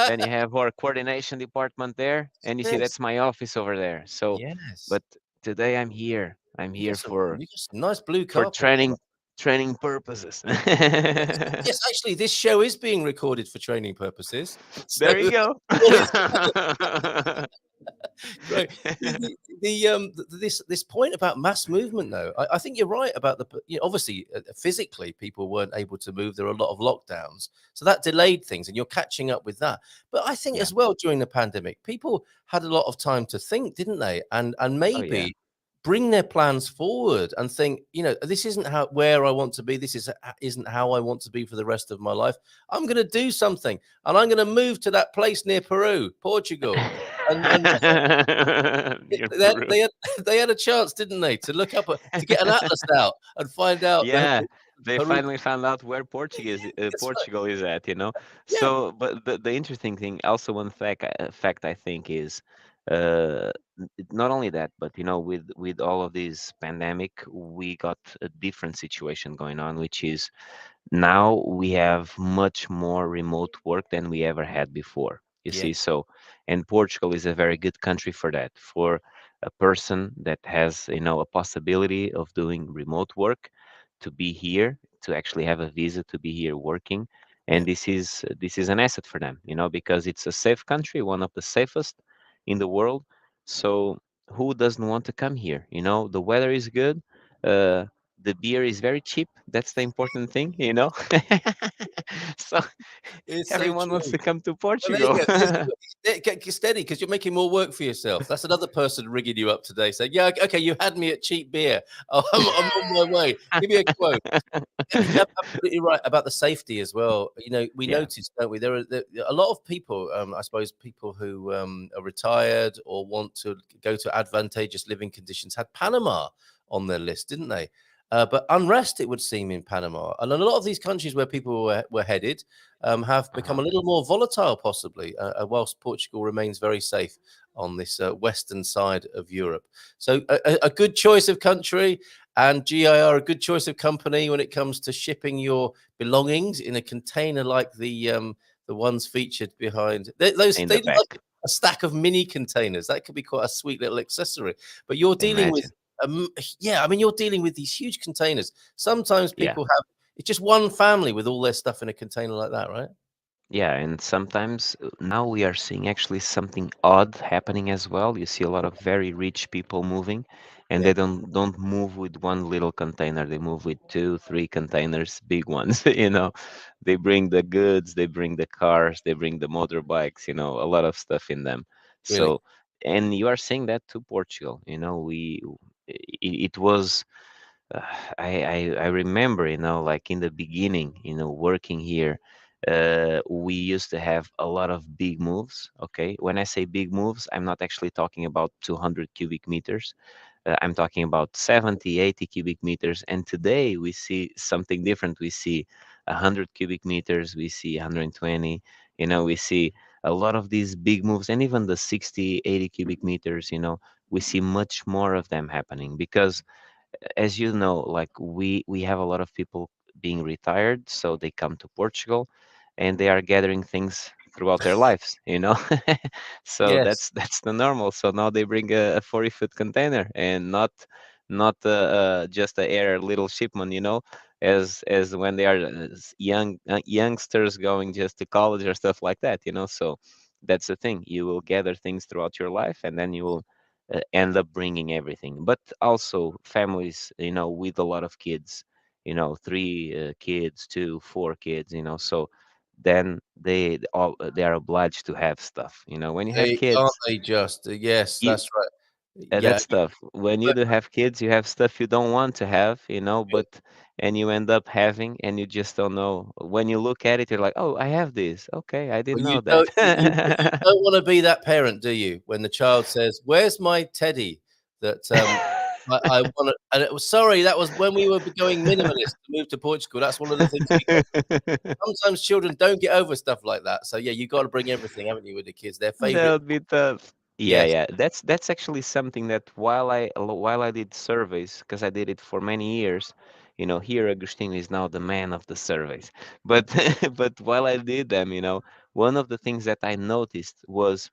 Then you have our coordination department there, and you see Yes. that's my office over there. So, Yes. but today I'm here. I'm here for You got some nice blue for carpet. training purposes. Yes. Yes, actually, this show is being recorded for training purposes. So There you go. all is great. This point about mass movement, though, I think you're right about obviously, physically, people weren't able to move. There were a lot of lockdowns, so that delayed things, and you're catching up with that. But I think Yeah. as well during the pandemic, people had a lot of time to think, didn't they? And Oh yeah. maybe bring their plans forward and think, this isn't how where I want to be. This isn't how I want to be for the rest of my life. I'm going to do something, and I'm going to move to that place near Peru, Portugal. and Near they had, Peru. they had they had a chance, didn't they, to look up to get an atlas out and find out the Yeah, they Peru. finally found out where That's right. Portugal is at, you know. Yeah, So, but the interesting thing, also one fact I think is, uh, not only that, but you know, with all of this pandemic, we got a different situation going on, which is now we have much more remote work than we ever had before. You yeah, see, so and Portugal is a very good country for that. For a person that has, you know, a possibility of doing remote work, to be here, to actually have a visa to be here working, yeah. and this is an asset for them, you know, because it's a safe country, one of the safest in the world. So who doesn't want to come here? You know, the weather is good. Uh, the beer is very cheap. That's the important thing, you know. So It's so everyone wants true. to come to Well, there you Portugal. go. Get steady because you're making more work for yourself. That's another person rigging you up today, saying, "Yeah, okay, you had me at cheap beer. Oh, I'm on my way. Give me a quote." You're absolutely right about the safety as well. You know, we Yeah, noticed, don't we? There a lot of people, I suppose, people who are retired or want to go to advantageous living conditions had Panama on their list, didn't they? But unrest, it would seem, in Panama, and a lot of these countries where people were headed have become uh-huh. a little more volatile, possibly, whilst Portugal remains very safe on this western side of Europe. So, a good choice of country, and GIR a good choice of company when it comes to shipping your belongings in a container like the ones featured behind. Those In they the look like back. a stack of mini containers. That could be quite a sweet little accessory. But you're dealing with, Imagine. um, yeah, I mean, you're dealing with these huge containers. Sometimes Yeah. people have it's just one family with all their stuff in a container like that, right? Yeah, and sometimes now we are seeing actually something odd happening as well. You see a lot of very rich people moving, and Yeah, they don't move with one little container. They move with two, three containers, big ones. You know, they bring the goods, they bring the cars, they bring the motorbikes. You know, a lot of stuff in them. really. So, and you are seeing that to Portugal. You know, it was uh, I remember, you know, like in the beginning, you know, working here, we used to have a lot of big moves. Okay, when I say big moves, I'm not actually talking about 200 cubic meters. I'm talking about 70, 80 cubic meters. And today we see something different. We see 100 cubic meters. We see 120. You know, we see a lot of these big moves, and even the 60, 80 cubic meters. You know, we see much more of them happening because, as you know, like we have a lot of people being retired, so they come to Portugal, and they are gathering things throughout their lives, you know. So Yes. that's the normal. So now they bring a 40-foot container, and not just a air little shipment, you know, as when they are youngsters going just to college or stuff like that, you know. So that's the thing. You will gather things throughout your life, and then you will end up bringing everything. But also families, you know, with a lot of kids, you know, three kids, two, four kids, you know, so then they are obliged to have stuff. You know, when you have They aren't kids, they just? Yes, you that's right. Yeah. that's stuff. When you But do have kids, you have stuff you don't want to have, you know, but and you end up having, and you just don't know. When you look at it, you're like, oh, I have this. Okay, I Well, didn't you know don't you that. don't wanna be that parent, do you? When the child says, "Where's my teddy that, I wanna," and it was sorry, that was when we were going minimalist to move to Portugal, that's one of the things we got. Sometimes children don't get over stuff like that, so, yeah, you gotta bring everything, haven't you, with the kids? Their That favorite. would be tough. Yeah, Yes, yeah. That's actually something that while I did surveys, because I did it for many years, you know, here Agustin is now the man of the surveys. But but while I did them, you know, one of the things that I noticed was,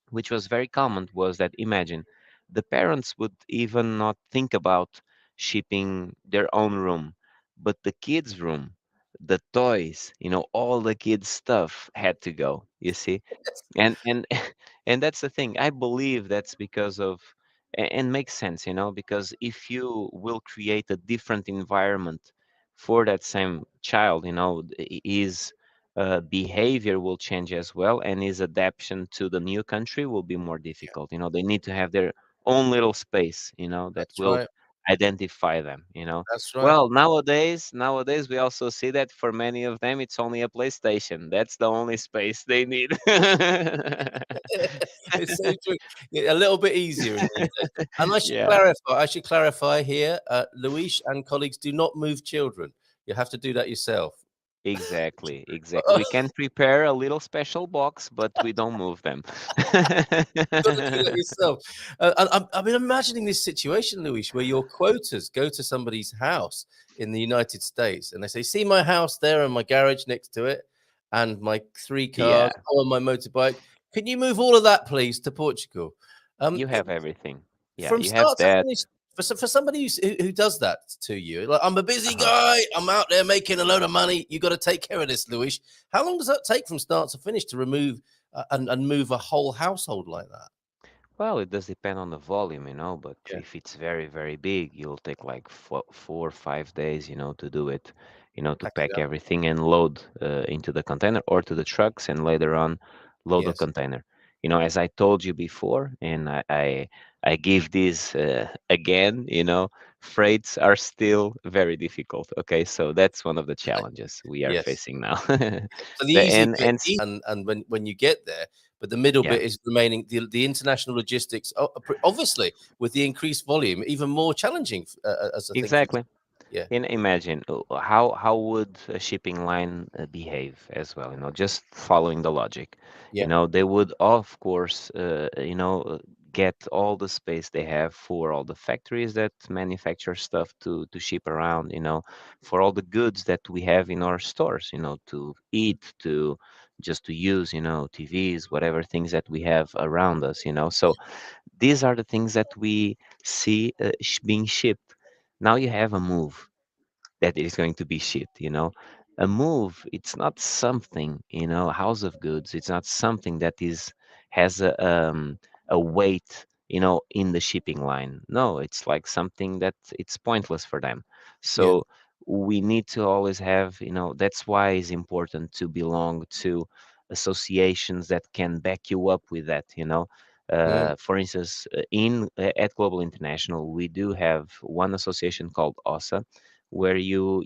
which was very common, was that imagine the parents would even not think about shipping their own room, but the kids' room, the toys, you know, all the kids' stuff had to go. You see, and and that's the thing. I believe that's because of, and makes sense, you know, because if you will create a different environment for that same child, you know, his behavior will change as well, and his adaptation to the new country will be more difficult. You know, they need to have their own little space, you know, that that's will right. identify them, you know. That's right. Well, nowadays we also see that for many of them it's only a PlayStation. That's the only space they need. It's so true. Yeah, a little bit easier in these days. And Yeah, I should clarify here, Luis and colleagues do not move children. You have to do that yourself. exactly, exactly. We can prepare a little special box, but we don't move them. You've got to do that yourself. And I've been imagining this situation, Luis, where your quotas go to somebody's house in the United States and they say, see my house there and my garage next to it and my 3 cars Yeah, on my motorbike. Can you move all of that, please, to Portugal? you have everything. Yeah, From you have start to that. finish, for somebody who does that to you, like, I'm a busy Uh-huh. guy, I'm out there making a load of money, you got to take care of this, Luis. How long does that take from start to finish to remove and move a whole household like that? Well, it does depend on the volume, you know, but Yeah, if it's very, very big, you'll take like 4 or 5 days, you know, to do it, you know, to pack it pack up. everything and load into the container or to the trucks and later on load the Yes, container. You know, as I told you before, and I give this again, you know, freights are still very difficult. Okay, so that's one of the challenges we are yes. facing now. So the easy bit, And and when you get there, but the middle yeah. bit is remaining the international logistics. Obviously, with the increased volume, even more challenging as a thing for you. Exactly. Yeah, And imagine how would a shipping line behave as well, you know, just following the logic. You yeah, know, they would of course, get all the space they have for all the factories that manufacture stuff to ship around, you know, for all the goods that we have in our stores, you know, to eat, to just to use, you know, TVs, whatever things that we have around us, you know. So these are the things that we see being shipped. Now you have a move that it is going to be shit, you know. A move, it's not something, you know, a house of goods, it's not something that is has a weight, you know, in the shipping line. No, it's like something that it's pointless for them. yeah. So we need to always have, you know, that's why it's important to belong to associations that can back you up with that, you know. Mm, For instance, in at Global International, we do have one association called OSA, where you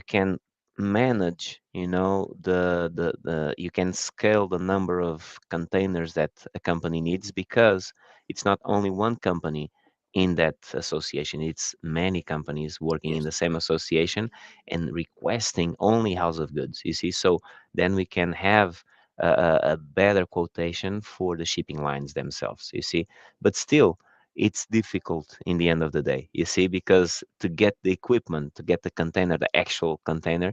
can manage, you know, the you can scale the number of containers that a company needs, because it's not only one company in that association, it's many companies working in yes, the same association and requesting only house of goods, you see. So then we can have a better quotation for the shipping lines themselves, you see. But still, it's difficult in the end of the day, you see, because to get the equipment, to get the container, the actual container,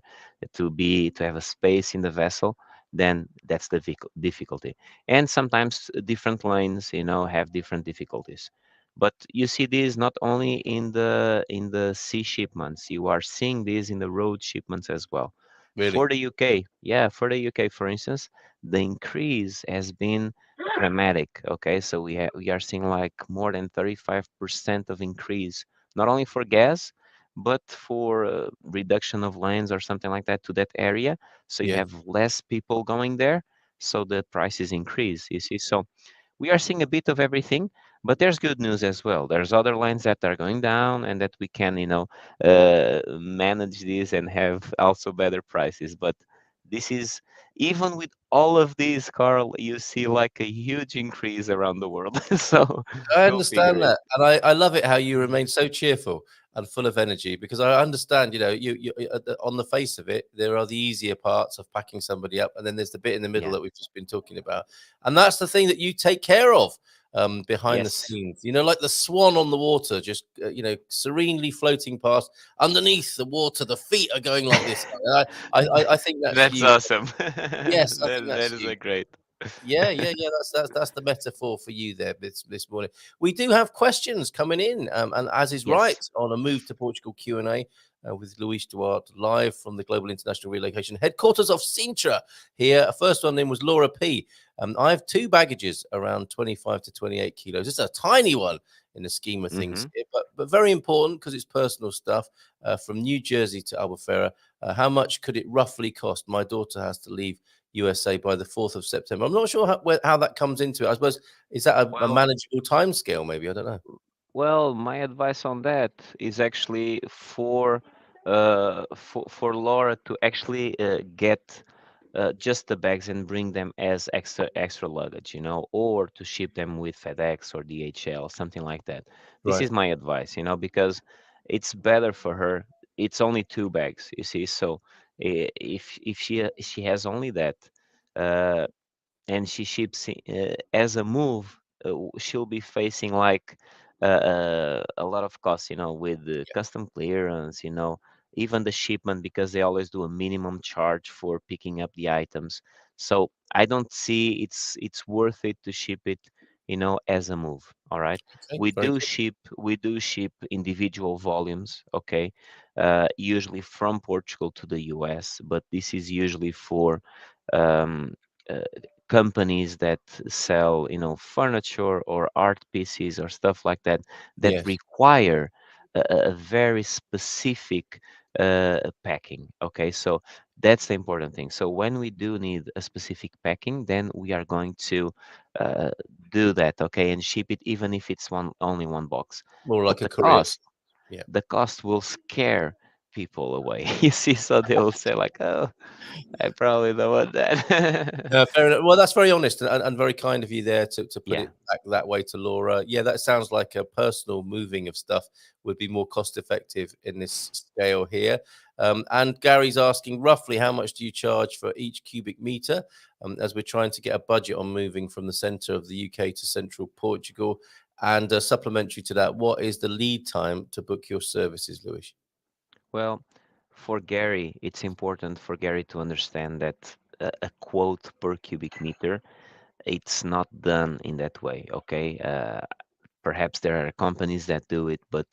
to have a space in the vessel, then that's the difficulty. And sometimes different lanes, you know, have different difficulties. But you see this not only in the sea shipments, you are seeing this in the road shipments as well. really. For the UK, yeah, for the UK, for instance, the increase has been dramatic. Okay, so we are seeing like more than 35% of increase, not only for gas, but for reduction of lanes or something like that to that area. So you Yeah. have less people going there, so the prices increase. You see, so we are seeing a bit of everything, but there's good news as well. There's other lines that are going down, and that we can, you know, manage this and have also better prices. But this is, even with all of these, Carl, you see like a huge increase around the world. So I go figure understand it. that, and I love it how you Mhm. remain so cheerful and full of energy because I understand, on the face of it, there are the easier parts of packing somebody up, and then there's the bit in the middle Yeah. that we've just been talking about, and that's the thing that you take care of behind the Yes. scenes. You know, like the swan on the water, just serenely floating past. Underneath the water, the feet are going like this. I think that's That's you. awesome. Yes, I think That that's is you. a great. Yeah, yeah, yeah. That's the metaphor for you there this morning. We do have questions coming in, and as is right Yes. on a move to Portugal Q&A with Luis Duarte live from the Global International Relocation headquarters of Sintra. Here, first one name was Laura P. I have two baggages around 25 to 28 kilos. It's a tiny one in the scheme of things, Hmm. but very important because it's personal stuff. From New Jersey to Albufeira, how much could it roughly cost? My daughter has to leave USA by the 4th of September. I'm not sure how that comes into it. I suppose, is that a Well, manageable timescale? Maybe I don't know. Well, my advice on that is actually for Laura to actually get just the bags and bring them as extra luggage, or to ship them with FedEx or DHL, something like that. This Right. is my advice, because it's better for her. It's only two bags, you see. So if she has only that, uh, and she ships as a move, she'll be facing like a lot of costs, with the custom clearance, even the shipment, because they always do a minimum charge for picking up the items. So I don't see it's worth it to ship it, as a move. All right. Okay. We Very do good. ship we do ship individual volumes, okay, usually from Portugal to the US, but this is usually for um, uh, companies that sell, furniture or art pieces or stuff like that, that Yes. require a very specific packing. Okay, so that's the important thing. So when we do need a specific packing, then we are going to uh, do that. Okay, and ship it even if it's only one box. More But like a the career. cost, Yeah. the cost will scare people away. You see, so they will say like, "Oh, I probably don't want that." Fair enough. Well, that's very honest and very kind of you there to put Yeah. it back that way to Laura. Yeah, that sounds like a personal moving of stuff would be more cost effective in this scale here. And Gary's asking roughly how much do you charge for each cubic meter, as we're trying to get a budget on moving from the centre of the UK to central Portugal. And supplementary to that, what is the lead time to book your services, Luis? Well, for Gary, it's important for Gary to understand that a quote per cubic meter, it's not done in that way, okay? Perhaps there are companies that do it, but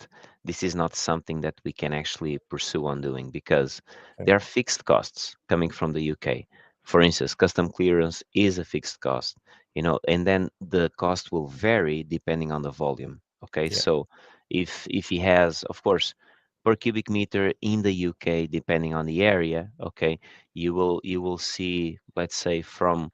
this is not something that we can actually pursue on doing because Okay. there are fixed costs coming from the UK. For instance, custom clearance is a fixed cost, and then the cost will vary depending on the volume. Okay, Yeah. so if he has, of course, per cubic meter in the UK, depending on the area, okay, you will see, let's say, from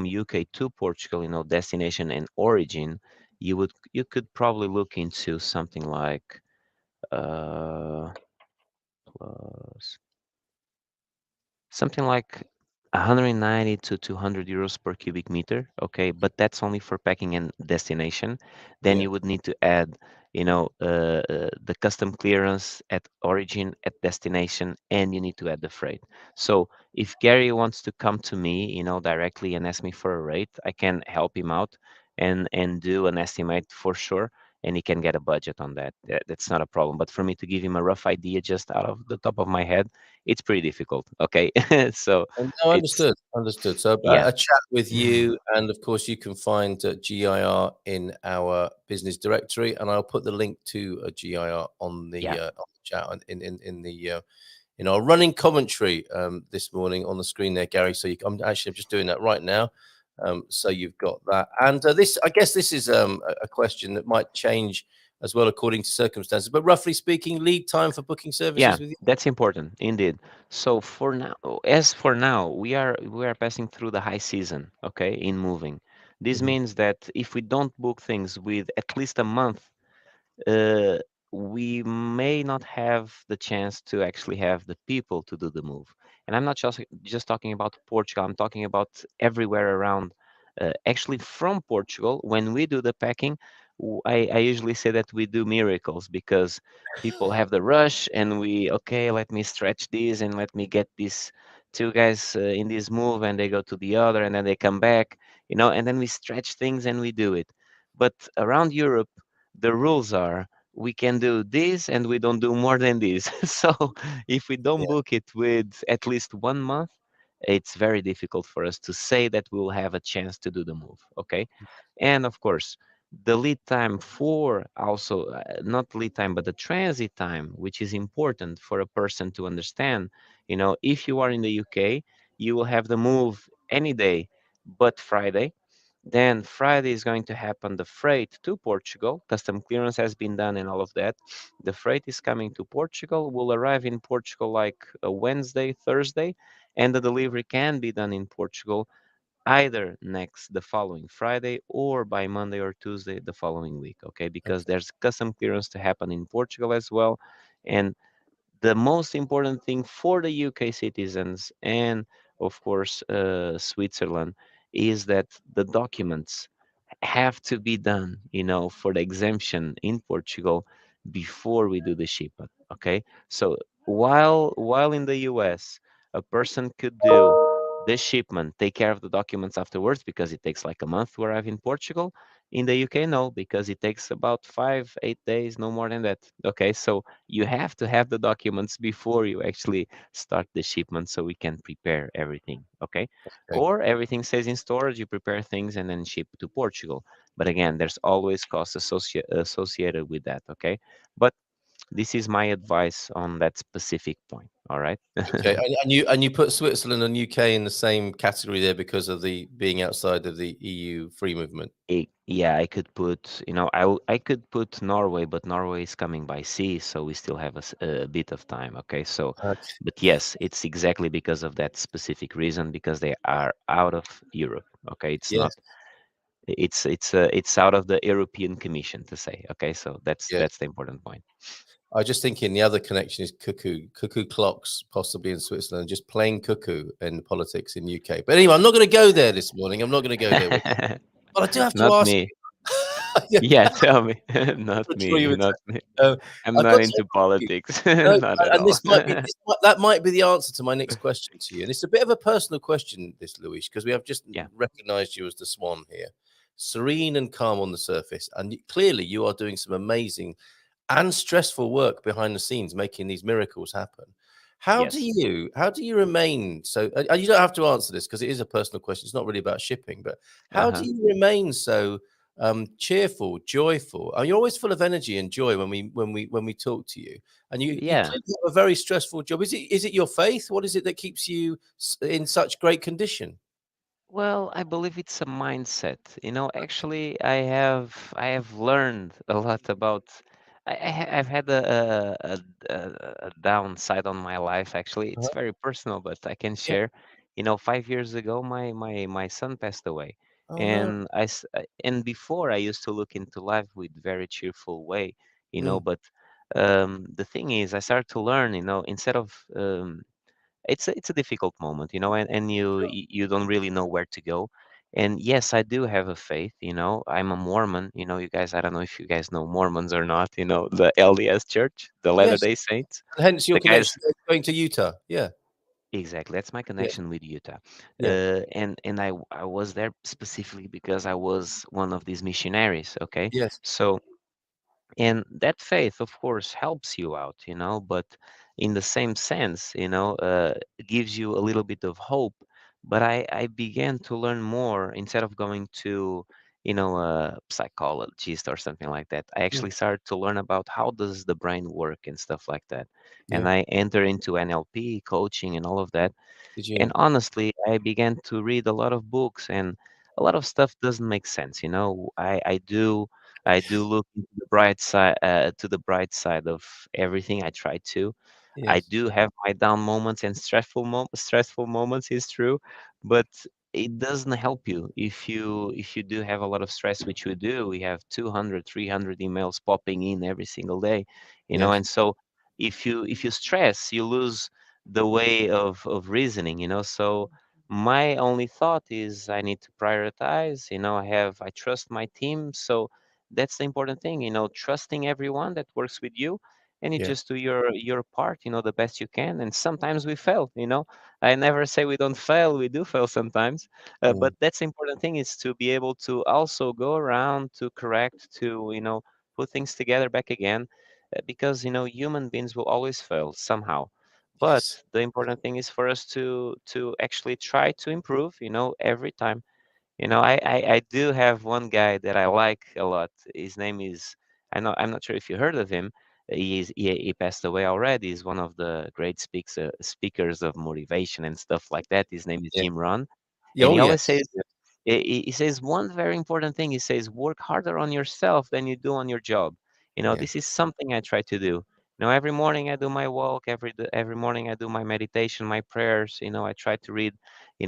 UK to Portugal, destination and origin, you could probably look into something like uh plus something like 190 to 200 euros per cubic meter. Okay, but that's only for packing and destination. Then Yeah. you would need to add, the custom clearance at origin, at destination, and you need to add the freight. So if Gary wants to come to me, directly and ask me for a rate, I can help him out and do an estimate for sure. And he can get a budget on that. That's not a problem. But for me to give him a rough idea just out of the top of my head, it's pretty difficult. Okay, so No, it's understood, understood. So yeah, a chat with you, and of course you can find GIR in our business directory, and I'll put the link to GIR yeah, on the chat in the in our running commentary this morning on the screen there, Gary. So I'm just doing that right now. So you've got that, and this I guess this is a question that might change as well according to circumstances. But roughly speaking, lead time for booking yeah. services with you. That's important indeed. So for now, we are passing through the high season. Okay, in moving. This Mhm. means that if we don't book things with at least a month, uh, we may not have the chance to actually have the people to do the move. And I'm not just talking about Portugal. I'm talking about everywhere around. Actually, from Portugal, when we do the packing, I usually say that we do miracles because people have the rush, and okay, let me stretch this and let me get these two guys in this move, and they go to the other, and then they come back, and then we stretch things and we do it. But around Europe, the rules are we can do this and we don't do more than this. So if we don't Yeah. book it with at least 1 month, it's very difficult for us to say that we will have a chance to do the move. Okay. And of course, the lead time for also not lead time, but the transit time, which is important for a person to understand. If you are in the UK, you will have the move any day but Friday. Then Friday is going to happen the freight to Portugal. Custom clearance has been done and all of that. The freight is coming to Portugal, will arrive in Portugal like a Wednesday, Thursday, and the delivery can be done in Portugal either next the following Friday or by Monday or Tuesday the following week, okay? Because Okay. there's custom clearance to happen in Portugal as well. And the most important thing for the UK citizens and, of course, Switzerland is that the documents have to be done, for the exemption in Portugal before we do the shipment. Okay, so while in the US, a person could do the shipment, take care of the documents afterwards because it takes like a month to arrive in Portugal. In the UK, no, because it takes about 8 days, no more than that. Okay, so you have to have the documents before you actually start the shipment so we can prepare everything. Okay, Okay. or everything stays in storage, you prepare things and then ship to Portugal. But again, there's always costs associated with that. Okay, but this is my advice on that specific point. All right. Okay. And you put Switzerland and UK in the same category there because of the being outside of the EU free movement. Yeah, I could put, I could put Norway, but Norway is coming by sea, so we still have a bit of time. Okay, so, Okay. but yes, it's exactly because of that specific reason, because they are out of Europe. Okay, it's not, Yes. it's out of the European Commission to say. Okay, so Yes. that's the important point. I was just thinking the other connection is cuckoo clocks, possibly in Switzerland, just plain cuckoo in politics in UK. But anyway, I'm not going to go there this morning. I'm not going to go there. But I do have to Not ask me. you. Yeah, Yeah, tell me. Not I'm sure you me, would not say. me. Uh, I'm I've not got to into ask you. politics. No, Not at and all. that might be the answer to my next question to you, and it's a bit of a personal question, this Luis, because we have just Yeah. recognised you as the swan here, serene and calm on the surface, and clearly you are doing some amazing and stressful work behind the scenes, making these miracles happen. Yes. How do you remain so? And you don't have to answer this because it is a personal question. It's not really about shipping, but how do Uh-huh. you remain so cheerful, joyful? You're always full of energy and joy when we talk to you, and you Yeah. clearly have a very stressful job. Is it your faith? What is it that keeps you in such great condition? Well, I believe it's a mindset. Actually, I have learned a lot about. I've had a downside on my life. Actually, it's Uh-huh. very personal, but I can Yeah. share. 5 years ago, my son passed away, Oh no. and before I used to look into life with very cheerful way. Mm. But the thing is, I started to learn. Instead of it's a difficult moment, and you don't really know where to go. And yes, I do have a faith. I'm a Mormon. You guys, I don't know if you guys know Mormons or not. The LDS Church, the Latter Yes. Day Saints. And hence your The guys, connection going to Utah. Yeah. exactly. That's my Yeah. connection with Utah. Yeah. And I was there specifically because I was one of these missionaries. Okay, Yes. so and that faith of course helps you out, but in the same sense, gives you a little bit of hope. But I began to learn more instead of going to a psychologist or something like that. I Mm. actually started to learn about how does the brain work and stuff like that. And Yeah. I enter into NLP coaching and all of that. Did you? And honestly, I began to read a lot of books, and a lot of stuff doesn't make sense. I do look into the bright side, to the bright side of everything. I try to. I Yes. do have my down moments and stressful moments, is true, but it doesn't help you if you do have a lot of stress, which we do. We have 200, 300 emails popping in every single day, Yes. and so if you stress, you lose the way of reasoning. So my only thought is I need to prioritize. I trust my team, so that's the important thing. Trusting everyone that works with you, and you Yeah. just do your part, the best you can. And sometimes we fail. I never say we don't fail. We do fail sometimes, Mm. but that's the important thing, is to be able to also go around to correct, to put things together back again, because human beings will always fail somehow. But Yes. the important thing is for us to actually try to improve, every time. I do have one guy that I like a lot. His name is, I'm not sure if you heard of him. He passed away already. He's one of the great speakers of motivation and stuff like that. His name is Yeah. Jim Rohn, Yeah. and Oh he always yes. says, he says one very important thing. He says, work harder on yourself than you do on your job. Yeah. This is something I try to do. Every morning I do my walk. Every morning I do my meditation, my prayers. I try to read,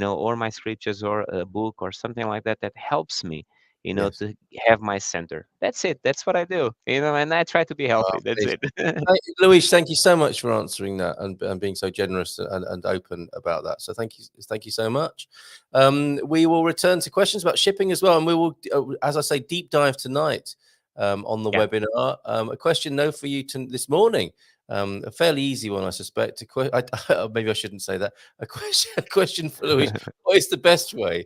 or my scriptures or a book or something like that that helps me, Yes. to have my center. That's it. That's what I do. And I try to be Oh, healthy. That's please. it. Luis, thank you so much for answering that and being so generous and open about that. So thank you so much. We will return to questions about shipping as well, and we will, as I say, deep dive tonight on the Yeah. webinar. A question, though, for you this morning. A fairly easy one, I suspect. Maybe I shouldn't say that. A question for Luis. What is the best way,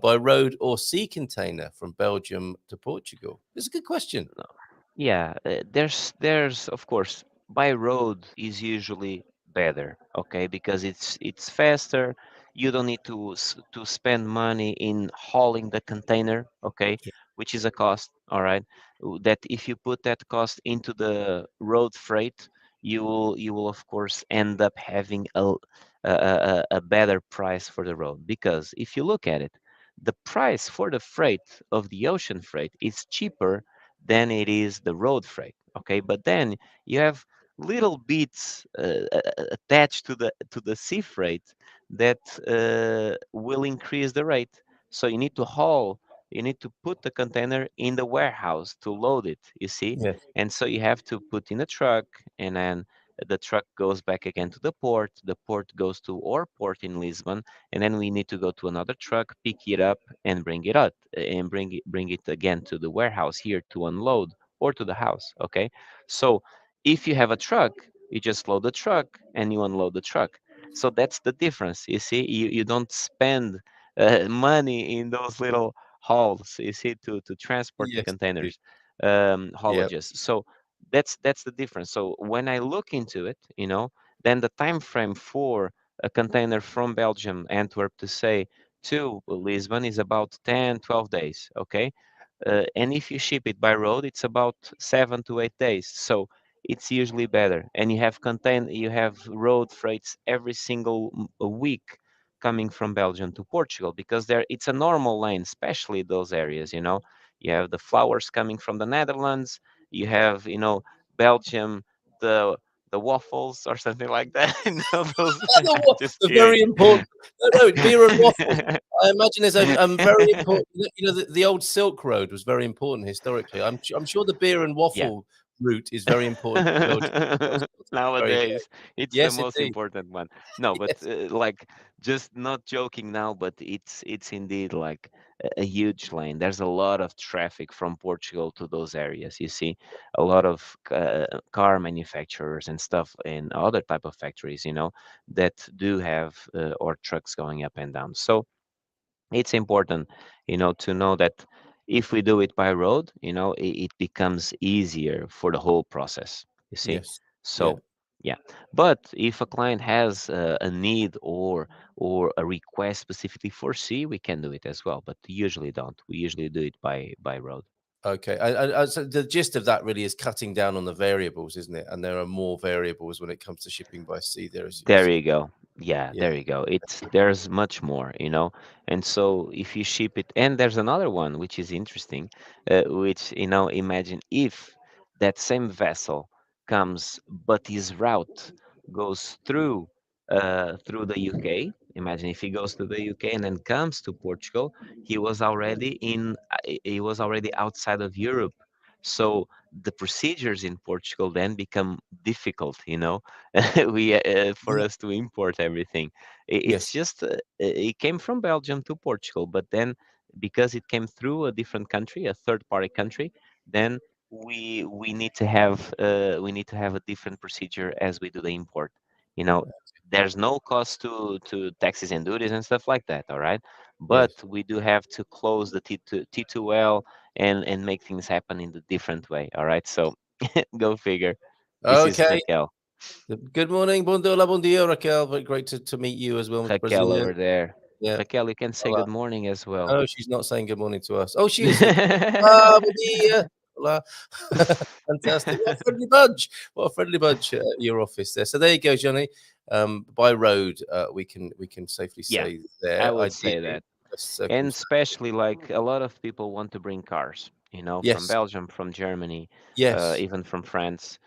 by road or sea container from Belgium to Portugal? It's a good question. Yeah, there's of course by road is usually better, okay, because it's faster. You don't need to spend money in hauling the container, okay, which is a cost, all right. That if you put that cost into the road freight, you will of course end up having a better price for the road, because if you look at it, the price for the freight of the ocean freight is cheaper than it is the road freight. Okay, but then you have little bits attached to the sea freight that will increase the rate. So you need to haul, you need to put the container in the warehouse to load it. You see, Yes. and so you have to put in a truck, and then the truck goes back again to the port. The port goes to our port in Lisbon, and then we need to go to another truck, pick it up, and bring it up, and bring it again to the warehouse here to unload, or to the house. Okay, so if you have a truck, you just load the truck and you unload the truck. So that's the difference. You see, you don't spend money in those little hauls, you see, to transport the Yes. containers, Yeah. haulages. So that's the difference. So when I look into it, then the time frame for a container from Belgium, Antwerp, to say to Lisbon is about 10, 12 days. Okay. And if you ship it by road, it's about 7 to 8 days. So it's usually better. And you have road freights every single a week coming from Belgium to Portugal, because it's a normal lane, especially those areas. You have the flowers coming from the Netherlands. You have, Belgium, the the waffles or something like that. Those. Just The kidding. very important. No, beer and waffles. I imagine there's a very important. The old Silk Road was very important historically. I'm sure the beer and Yeah. waffle route is very important to Belgium as well. So that's very good. Nowadays, it's the Yes, most indeed. important one. No, but Yes. like, just not joking now, but it's indeed like a huge lane. There's a lot of traffic from Portugal to those areas. You see, a lot of car manufacturers and stuff, and other type of factories, that do have or trucks going up and down. So it's important, to know that if we do it by road, it becomes easier for the whole process, you see. Yes. Yeah. So yeah, but if a client has a need, or a request specifically for C, we can do it as well, but usually don't. We usually do it by road. Okay. So the gist of that really is cutting down on the variables, isn't it? And there are more variables when it comes to shipping by sea. There is, There you go. Yeah, yeah. there you go. There's much more, And so if you ship it, and there's another one which is interesting, which, imagine if that same vessel comes, but his route goes through the UK. Imagine if he goes to the UK and then comes to Portugal, he was already outside of Europe. So the procedures in Portugal then become difficult, we for Yeah. us to import everything. It's Yes. just it came from Belgium to Portugal, but then because it came through a different country, a third party country, then we need to have a different procedure as we do the import. You know, there's no cost to taxes and duties and stuff like that. All right, but Yes. we do have to close the T2L and make things happen in the different way. All right, so go figure. This is Okay. Raquel. Good morning. Bom dia, Raquel. Very great to meet you as well, Raquel Brazilian. over there. Yeah. Raquel, you can say Olá. good morning as well. Oh, she's not saying good morning to us. Oh, she is here. Ah, bom dia. Olá. Fantastic. What a friendly bunch. What a friendly bunch at your office there. So there you go, Johnny. By road, we can safely Yeah, say I there. would say Ideally, that. best And circumstances. especially like a lot of people want to bring cars, from Yes. Belgium, from Germany, Yes. even from France.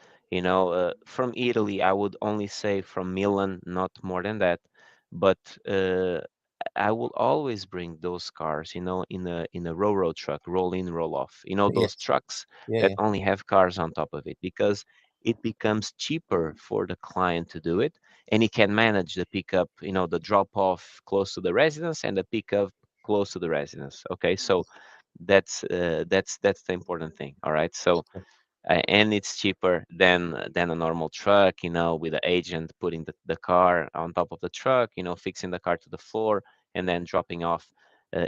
From Italy, I would only say from Milan, not more than that. But I will always bring those cars, in a row truck, roll in, roll off. Those Yes. trucks Yeah. that Yeah. only have cars on top of it, because it becomes cheaper for the client to do it, and he can manage the pickup, the drop off close to the residence and the pickup close to the residence. Okay, so that's the important thing. All right, so and it's cheaper than a normal truck, with the agent putting the car on top of the truck, fixing the car to the floor and then dropping off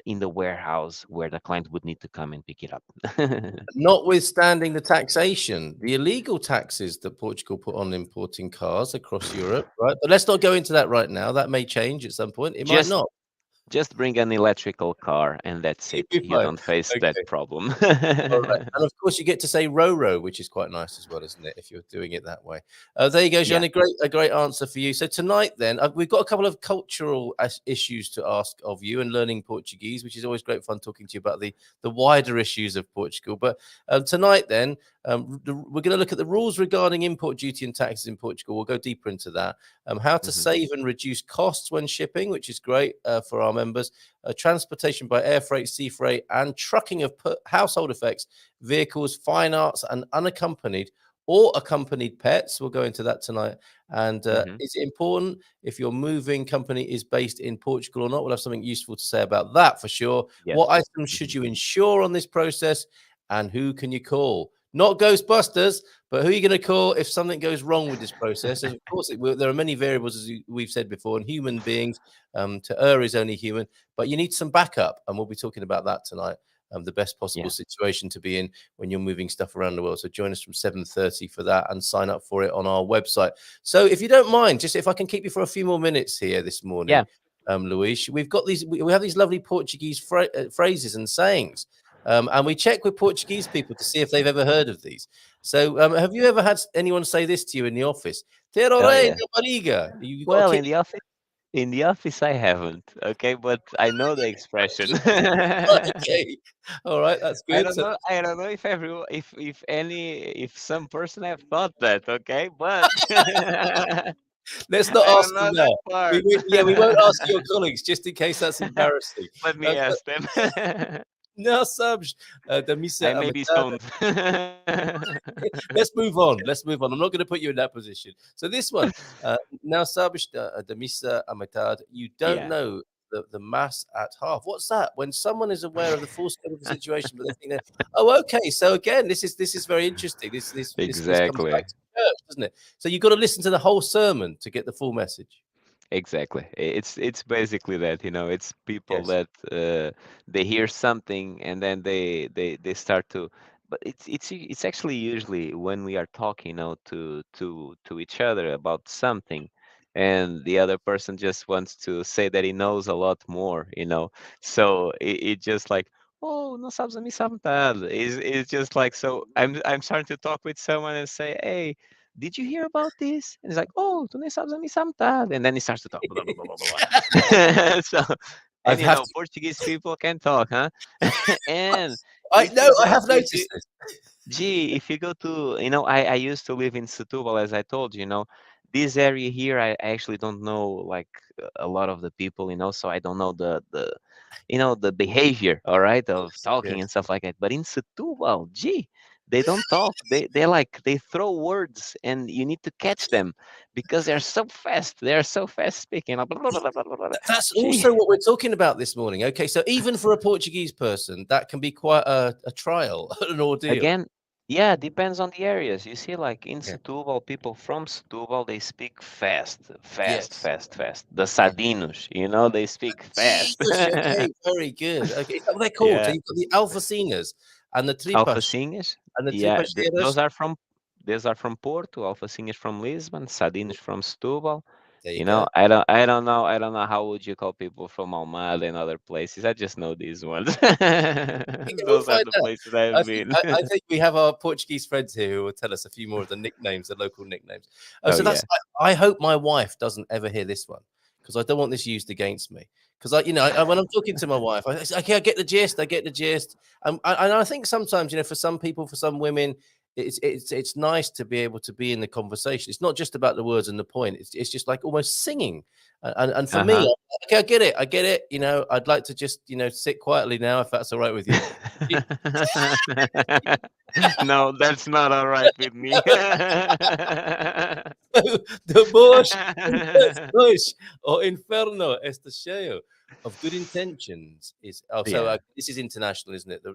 in the warehouse where the client would need to come and pick it up. Notwithstanding the taxation, the illegal taxes that Portugal put on importing cars across Europe, right? But let's not go into that right now. That may change at some point. It might just not. just bring an electrical car and that's You'll it. be You fine. don't face that Okay. problem. All right. And of course, you get to say Roro, which is quite nice as well, isn't it? If you're doing it that way. There you go, Jean. Yeah. A great answer for you. So tonight, then, we've got a couple of cultural issues to ask of you and learning Portuguese, which is always great fun talking to you about the wider issues of Portugal. But tonight, then, we're going to look at the rules regarding import duty and taxes in Portugal. We'll go deeper into that. How to Hmm. save and reduce costs when shipping, which is great for our members. Transportation by air freight, sea freight, and trucking of household effects, vehicles, fine arts, and unaccompanied or accompanied pets. We'll go into that tonight. And Hmm. is it important if your moving company is based in Portugal or not? We'll have something useful to say about that for sure. What Yes. items should Hmm. you insure on this process? And who can you call? Not Ghostbusters, but who are you going to call if something goes wrong with this process? As of course, there are many variables, as we've said before, and human beings, to err is only human, but you need some backup. And we'll be talking about that tonight. The best possible Yeah. situation to be in when you're moving stuff around the world. So join us from 7:30 for that and sign up for it on our website. So if you don't mind, just if I can keep you for a few more minutes here this morning, Yeah. Luis, we've got we have these lovely Portuguese phrases and sayings. And we check with Portuguese people to see if they've ever heard of these. So, have you ever had anyone say this to you in the office? Te Oh rorei yeah. na barriga. You got a Well, kid. in the office I haven't. Okay, but I know the expression. Okay. All right. That's I good. don't So know. I don't know if everyone, if some person have thought that. Okay, but let's not I ask don't them know that now. part. Yeah, we won't ask your colleagues just in case that's embarrassing. Let me So, ask them. não sabes da missa I à may be metade. stoned. Let's move on. Let's move on. I'm not going to put you in that position. So this one, now sabes da missa à metade. You don't Yeah, know the mass at half. What's that? When someone is aware of the full scope of the situation, but they think that, oh, okay. So again, this is very interesting. This comes exactly. back to church, doesn't it? So you've got to listen to the whole sermon to get the full message. Exactly. It's basically that, it's people Yes. that they hear something and then they start to, but it's actually usually when we are talking, to each other about something, and the other person just wants to say that he knows a lot more. So it just like, oh, não sabes a missa à metade. It's just like, so I'm starting to talk with someone and say, hey, did you hear about this? And he's like, oh, tu nem sabes a missa à metade. And then he starts to talk, blah, blah, blah, blah, blah. So, and I've had to, Portuguese people can talk, huh? And I if know you I go, have if you, noticed this. gee, if you go to, I used to live in Setúbal, as I told you, this area here, I actually don't know like a lot of the people, so I don't know the behavior, all right, of Yes, talking and yes. stuff like that. But in Setúbal, gee, they don't talk. They throw words, and you need to catch them because they're so fast. They are so fast speaking. That's Gee, also what we're talking about this morning. Okay, so even for a Portuguese person, that can be quite a trial, an ordeal. again, yeah, depends on the areas. You see, like in Yeah. Setúbal, people from Setúbal, they speak fast, fast, Yes. fast, fast. The Yeah. Sadinos, they speak fast. English, okay, very good. Okay, is that what they're called? So Yeah. you've got the alfacinhas and the tripas Alfacinhas, and the yeah, tripacheiras. those are from Porto. Alfacinhas from Lisbon, Sadinos from Setúbal. There you go. I don't know how would you call people from Almada and other places. I just know these ones. Yeah, we'll Those are find the out. places I've I think been. I think we have our Portuguese friends here who will tell us a few more of the nicknames, the local nicknames. Oh, Oh so yeah. I hope my wife doesn't ever hear this one because I don't want this used against me. Because when I'm talking to my wife, I say, okay, I get the gist, I get the gist. And I think sometimes, for some people, for some women, it's nice to be able to be in the conversation. It's not just about the words and the point. It's just like almost singing. And for me, okay, I get it. You know, I'd like to just sit quietly now if that's all right with you. No, that's not all right with me. The bush, bush or inferno está cheio of good intentions. Is Yeah. this is international, isn't it? The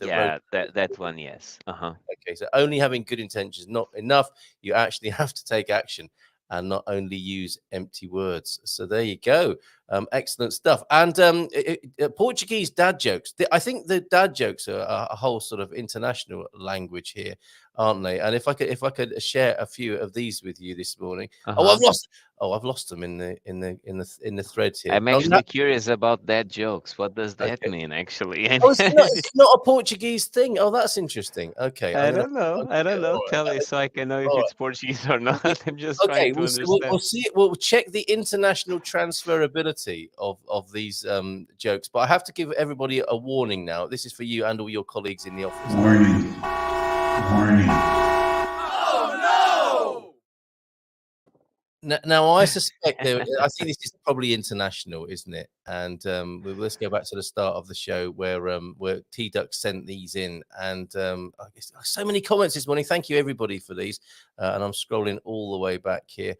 road. Yeah, that one, yes. Uh-huh. Okay, so only having good intentions not enough. You actually have to take action and not only use empty words. So there you go. Excellent stuff. And Portuguese dad jokes. I think the dad jokes are a whole sort of international language here, aren't they? And if I could share a few of these with you this morning. Oh, Uh-huh. I've lost them in the threads here. I'm Oh, actually curious about that jokes. What does that okay. mean, actually? Oh, it's not a Portuguese thing. Oh, that's interesting. Okay, I don't I'm know. I gonna don't know. all Tell right. me so I can know if All it's Portuguese or not. right. I'm just Okay, trying to we'll understand. see. We'll check the international transferability of these jokes. But I have to give everybody a warning now. This is for you and all your colleagues in the office. Warning. Warning. Now, I suspect I think this is probably international, isn't it? And let's go back to the start of the show where T Duck sent these in, and I guess so many comments this morning. Thank you everybody for these, and I'm scrolling all the way back here.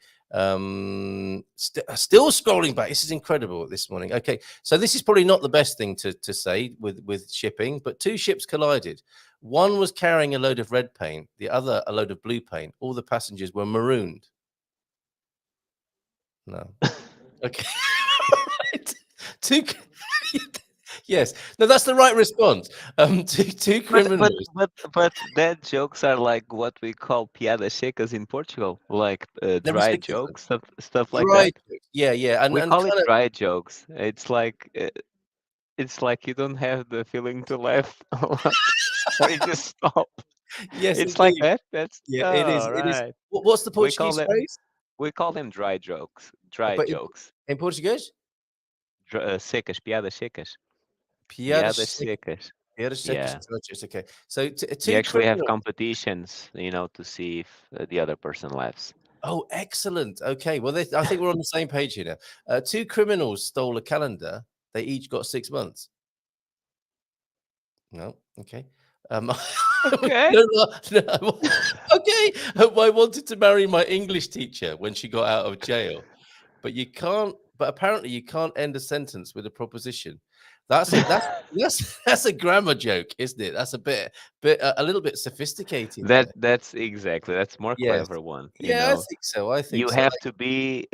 Still scrolling back. This is incredible this morning. Okay, so this is probably not the best thing to say with shipping, but two ships collided. One was carrying a load of red paint, the other a load of blue paint. All the passengers were marooned. No. Okay. Right. Two. Yes. No, that's the right response. Two But but criminals. but but that jokes are like what we call piadas secas in Portugal, like Let me dry speak to them. jokes, stuff like Right. that. Yeah, yeah. We And call it kind of dry jokes. It's like you don't have the feeling to laugh a lot, or you just stop. yes, It's like indeed. that. That's Yeah, it is. oh It is. right. What's the We call Portuguese them phrase? we call them dry jokes. Dry But jokes. in Portuguese? Secas, piadas secas. Piadas Piadas secas. secas. Piadas secas. Yeah. Okay. So We two actually have criminals. competitions, to see if the other person laughs. Oh, excellent. Okay. Well, I think we're on the same page here now. Two criminals stole a calendar. They each got 6 months. No. Okay. Okay. No. Okay. I wanted to marry my English teacher when she got out of jail, but you can't. But apparently, you can't end a sentence with a proposition. That's a grammar joke, isn't it? That's a little bit sophisticated there. That's more Yes. clever one. Yeah, I think so. I think You so. have to be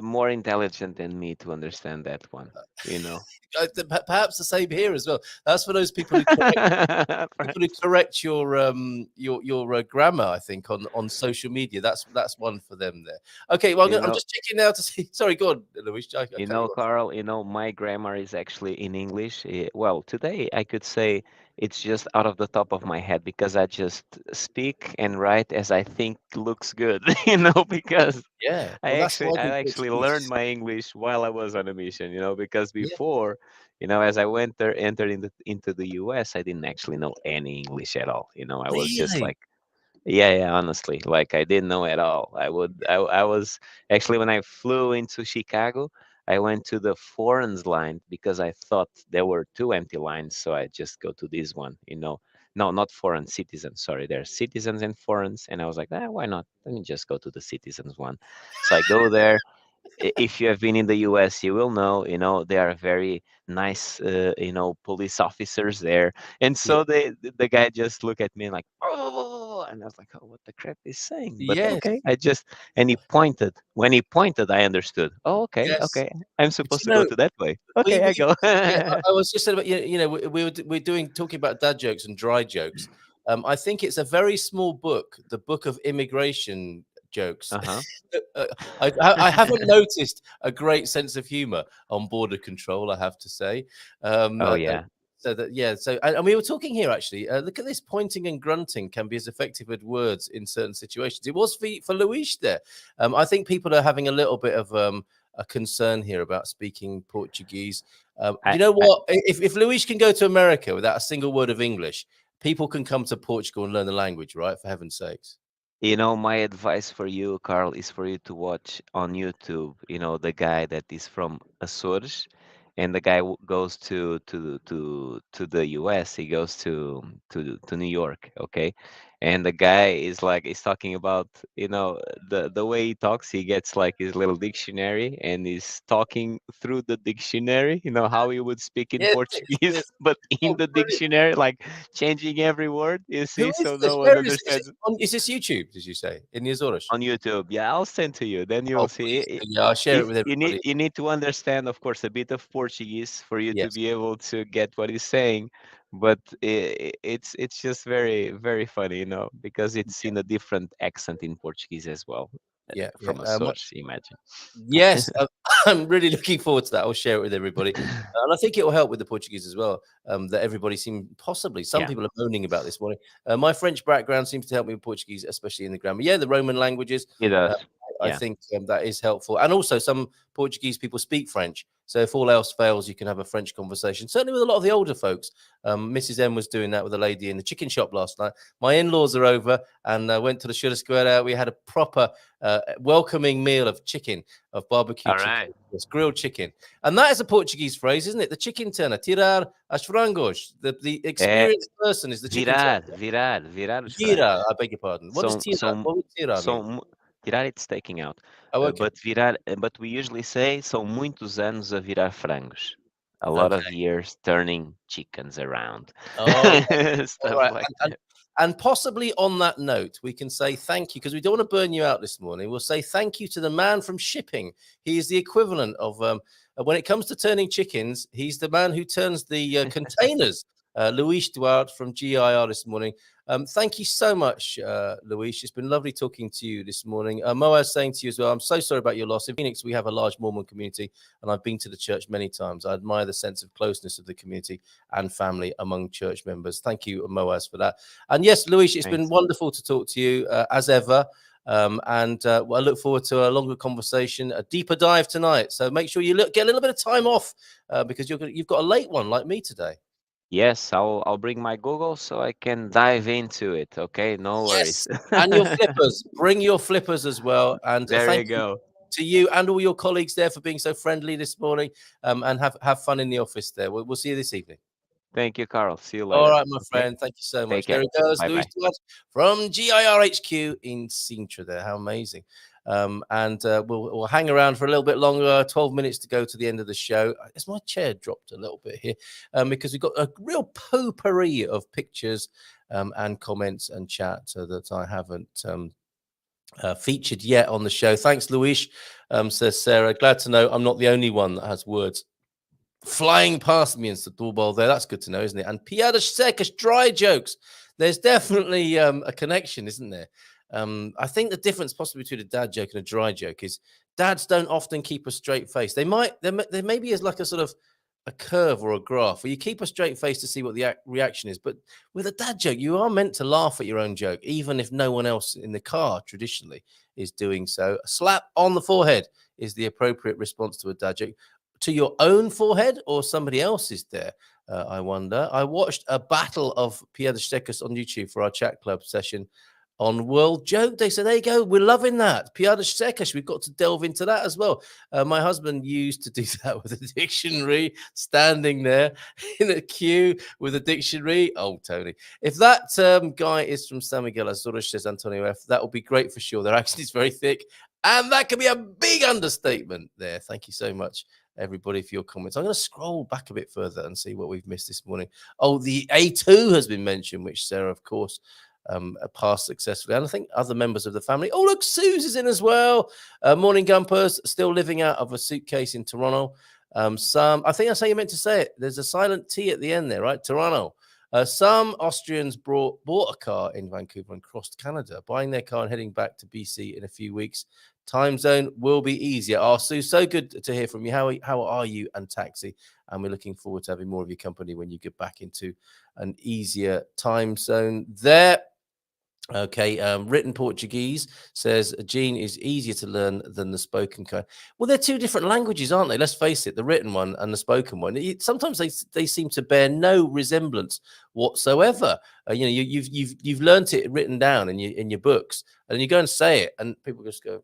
more intelligent than me to understand that one. You know. Perhaps the same here as well. That's for those people who correct your grammar. I think on social media. That's one for them there. Okay, well I'm just checking now to see. Sorry, go on, Luis. I cut you off. Carl, my grammar is actually in English. Well, today I could say it's just out of the top of my head because I just speak and write as I think looks good, because Yeah, I well that's actually why I I do actually learned Portuguese. my English while I was on a mission, because Yeah, before, as I entered into the US, I didn't actually know any English at all. I was just really. like, yeah, honestly, like I didn't know at all. I was actually, when I flew into Chicago, I went to the foreigns line because I thought there were two empty lines, so I just go to this one. No, not foreign citizens. Sorry, there are citizens and foreigners, and I was like, why not? Let me just go to the citizens one. So I go there. If you have been in the US, you will know, they are very nice, police officers there. And Yeah. so the guy just looked at me like, oh, and I was like, oh, what the crap is saying? But Yes. okay, and he pointed. When he pointed, I understood. Oh, okay, Yes. okay. I'm But supposed to go to that way. we Okay, I go. yeah, I was just saying about we're talking about dad jokes and dry jokes. I think it's a very small book, the book of immigration jokes. Uh-huh. I haven't noticed a great sense of humor on border control, I have to say. Oh yeah. So that yeah, so and we were talking here actually. Look at this: pointing and grunting can be as effective as words in certain situations. It was for Luis there. I think people are having a little bit of a concern here about speaking Portuguese. I, You know I what? If Luis can go to America without a single word of English, people can come to Portugal and learn the language, right? For heaven's sakes. My advice for you, Carl, is for you to watch on YouTube, the guy that is from Açores, and the guy goes to the US. He goes to New York, okay? And the guy is talking about, the way he talks, he gets like his little dictionary and he's talking through the dictionary, how he would speak in Yes, yes. Portuguese, but in Oh, the brilliant. dictionary, like changing every word, you Who see, is so this? no one Where is this? understands. Is this YouTube? Did you say in the Azores? On YouTube. Yeah, I'll send to you. Then Oh, you'll see. please. Yeah, I'll share it If with you need everybody. you need to understand, of course, a bit of Portuguese for you to Yes. be able to get what he's saying. But it's just very very funny, because it's in a different accent in Portuguese as well, Yeah, yeah. from a source. Imagine. Yes, I'm really looking forward to that. I'll share it with everybody, and I think it will help with the Portuguese as well. That everybody seems possibly some Yeah, people are moaning about this morning. My French background seems to help me with Portuguese, especially in the grammar. Yeah, the Roman languages. it Uh, does. I Yeah. think that is helpful, and also some Portuguese people speak French. So if all else fails, you can have a French conversation. Certainly with a lot of the older folks. Mrs. M was doing that with a lady in the chicken shop last night. My in-laws are over, and went to the Churrasqueira Square. We had a proper welcoming meal of chicken, of barbecue All chicken, right. it's grilled chicken. And that is a Portuguese phrase, isn't it? The chicken turner, tirar as frangos. The É experienced person is the chicken turner. virar os Tira, frangos. I beg your pardon. What does São, tira? são, What would tira mean? são, virar it's taking out. Oh, okay. But we usually say são muitos anos a virar frangos. A lot Okay. of years turning chickens around. Oh, all Stuff right. like And that. and possibly on that note, we can say thank you because we don't want to burn you out this morning. We'll say thank you to the man from shipping. He is the equivalent of when it comes to turning chickens, he's the man who turns the containers. Luis Duarte from GIR this morning. Thank you so much, Luis. It's been lovely talking to you this morning. Moaz saying to you as well, I'm so sorry about your loss. In Phoenix, we have a large Mormon community, and I've been to the church many times. I admire the sense of closeness of the community and family among church members. Thank you, Moaz, for that. And yes, Luis, it's been Thanks. wonderful to talk to you as ever. Well, I look forward to a longer conversation, a deeper dive tonight. So make sure you get a little bit of time off because you've got a late one like me today. Yes, I'll bring my Google so I can dive into it. Okay, no worries. Yes, and your flippers. Bring your flippers as well. And There thank you you go. to you and all your colleagues there for being so friendly this morning. And have fun in the office there. We'll see you this evening. Thank you, Carl. See you All later. right, my Okay, friend. Thank you so take much. There care. he goes, Bye Luis bye. Duarte from GIRHQ in Sintra there. How amazing. We'll hang around for a little bit longer, 12 minutes to go to the end of the show. As my chair dropped a little bit here because we've got a real potpourri of pictures and comments and chat that I haven't featured yet on the show. Thanks, Luis, says Sarah. Glad to know I'm not the only one that has words flying past me in Setúbal there. That's good to know, isn't it? And piadas secas, dry jokes. There's definitely a connection, isn't there? I think the difference possibly between a dad joke and a dry joke is dads don't often keep a straight face. There maybe is like a sort of a curve or a graph where you keep a straight face to see what the reaction is. But with a dad joke, you are meant to laugh at your own joke, even if no one else in the car traditionally is doing so. A slap on the forehead is the appropriate response to a dad joke. To your own forehead or somebody else's there? I wonder. I watched a battle of Pierre de Steckers on YouTube for our chat club session on World Joke Day. So there you go. We're loving that. Pierre de Steckers. We've got to delve into that as well. My husband used to do that with a dictionary, standing there in a queue with a dictionary. Oh, Tony. If that guy is from San Miguel Azores, says Antonio F., that will be great for sure. Their accent is very thick. And that could be a big understatement there. Thank you so much, everybody, for your comments. I'm going to scroll back a bit further and see what we've missed this morning. Oh, the A2 has been mentioned, which Sarah, of course, passed successfully. And I think other members of the family. Oh, look, Suze is in as well. Morning Gumpers, still living out of a suitcase in Toronto. I think that's how you meant to say it. There's a silent T at the end there, right? Toronto. Some Austrians bought a car in Vancouver and crossed Canada, buying their car and heading back to BC in a few weeks. Time zone will be easier. Oh, Sue, so good to hear from you. How are you and Taxi? And we're looking forward to having more of your company when you get back into an easier time zone there. Okay, written Portuguese says Gene is easier to learn than the spoken kind. Well, they're two different languages, aren't they? Let's face it, the written one and the spoken one. Sometimes they seem to bear no resemblance whatsoever. You've learnt it written down in your books, and you go and say it, and people just go,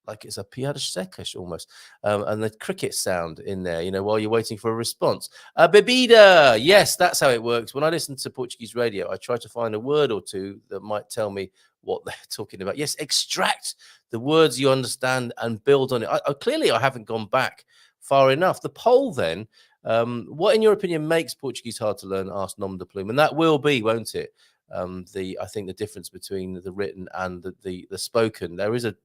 like it's a piadas secas almost, and the cricket sound in there, while you're waiting for a response. Bebida, yes, that's how it works. When I listen to Portuguese radio, I try to find a word or two that might tell me what they're talking about. Yes, extract the words you understand and build on it. Clearly, I haven't gone back far enough. The poll then, what in your opinion makes Portuguese hard to learn? Asked Nom de Plume, and that will be, won't it? I think the difference between the written and the spoken, there is a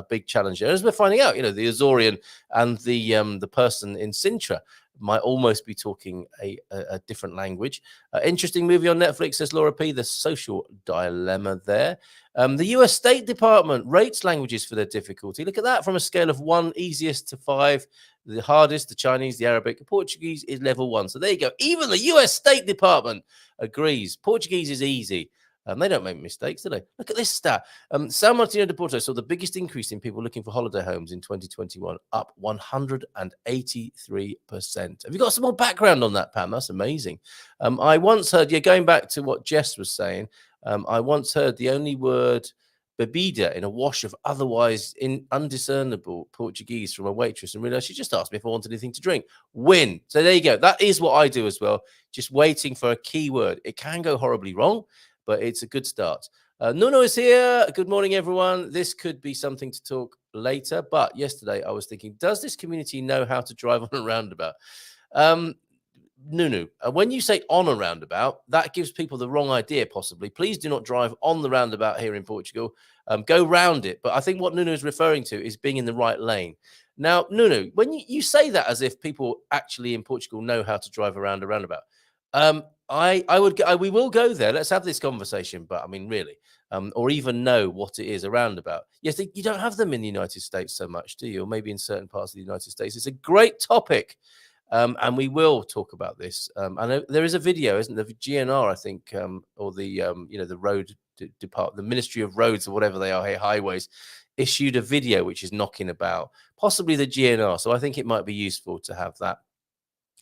big challenge there, as we're finding out. The Azorian and the person in Sintra might almost be talking a different language. Interesting movie on Netflix, says Laura P. The Social Dilemma there. The US State Department rates languages for their difficulty. Look at that, from a scale of 1 easiest to 5. The hardest, the Chinese, the Arabic. Portuguese is level 1. So there you go. Even the US State Department agrees. Portuguese is easy. They don't make mistakes, do they? Look at this stat. São Martinho de Porto saw the biggest increase in people looking for holiday homes in 2021, up 183%. Have you got some more background on that, Pam? That's amazing. I once heard, going back to what Jess was saying, I once heard the only word bebida in a wash of otherwise undiscernible Portuguese from a waitress, and realized she just asked me if I wanted anything to drink. Win. So there you go. That is what I do as well. Just waiting for a key word. It can go horribly wrong, but it's a good start. Nuno is here. Good morning, everyone. This could be something to talk later, but yesterday I was thinking, does this community know how to drive on a roundabout? Nunu, when you say on a roundabout, that gives people the wrong idea, possibly. Please do not drive on the roundabout here in Portugal. Go round it. But I think what Nunu is referring to is being in the right lane. Now, Nunu, when you say that as if people actually in Portugal know how to drive around a roundabout, we will go there. Let's have this conversation. But I mean, really, or even know what it is a roundabout. Yes, you don't have them in the United States so much, do you? Or maybe in certain parts of the United States. It's a great topic. And we will talk about this. And there is a video, isn't there? The GNR, I think, or the the road department, the Ministry of Roads, or whatever they are here, highways, issued a video which is knocking about possibly the GNR. So I think it might be useful to have that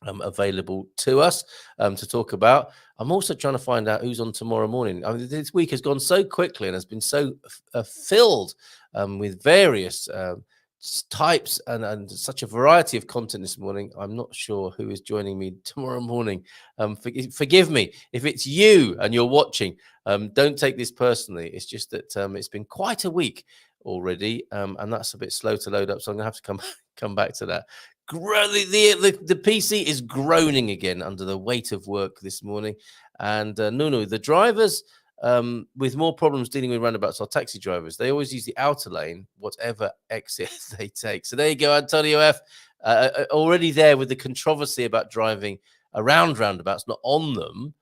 available to us to talk about. I'm also trying to find out who's on tomorrow morning. I mean, this week has gone so quickly and has been so filled with various types and such a variety of content this morning. I'm not sure who is joining me tomorrow morning. Forgive me if it's you and you're watching. Don't take this personally. It's just that it's been quite a week already, and that's a bit slow to load up. So I'm gonna have to come back to that. The PC is groaning again under the weight of work this morning, and no, the drivers with more problems dealing with roundabouts are taxi drivers. They always use the outer lane, whatever exit they take. So there you go, Antonio F. Already there with the controversy about driving around roundabouts, not on them.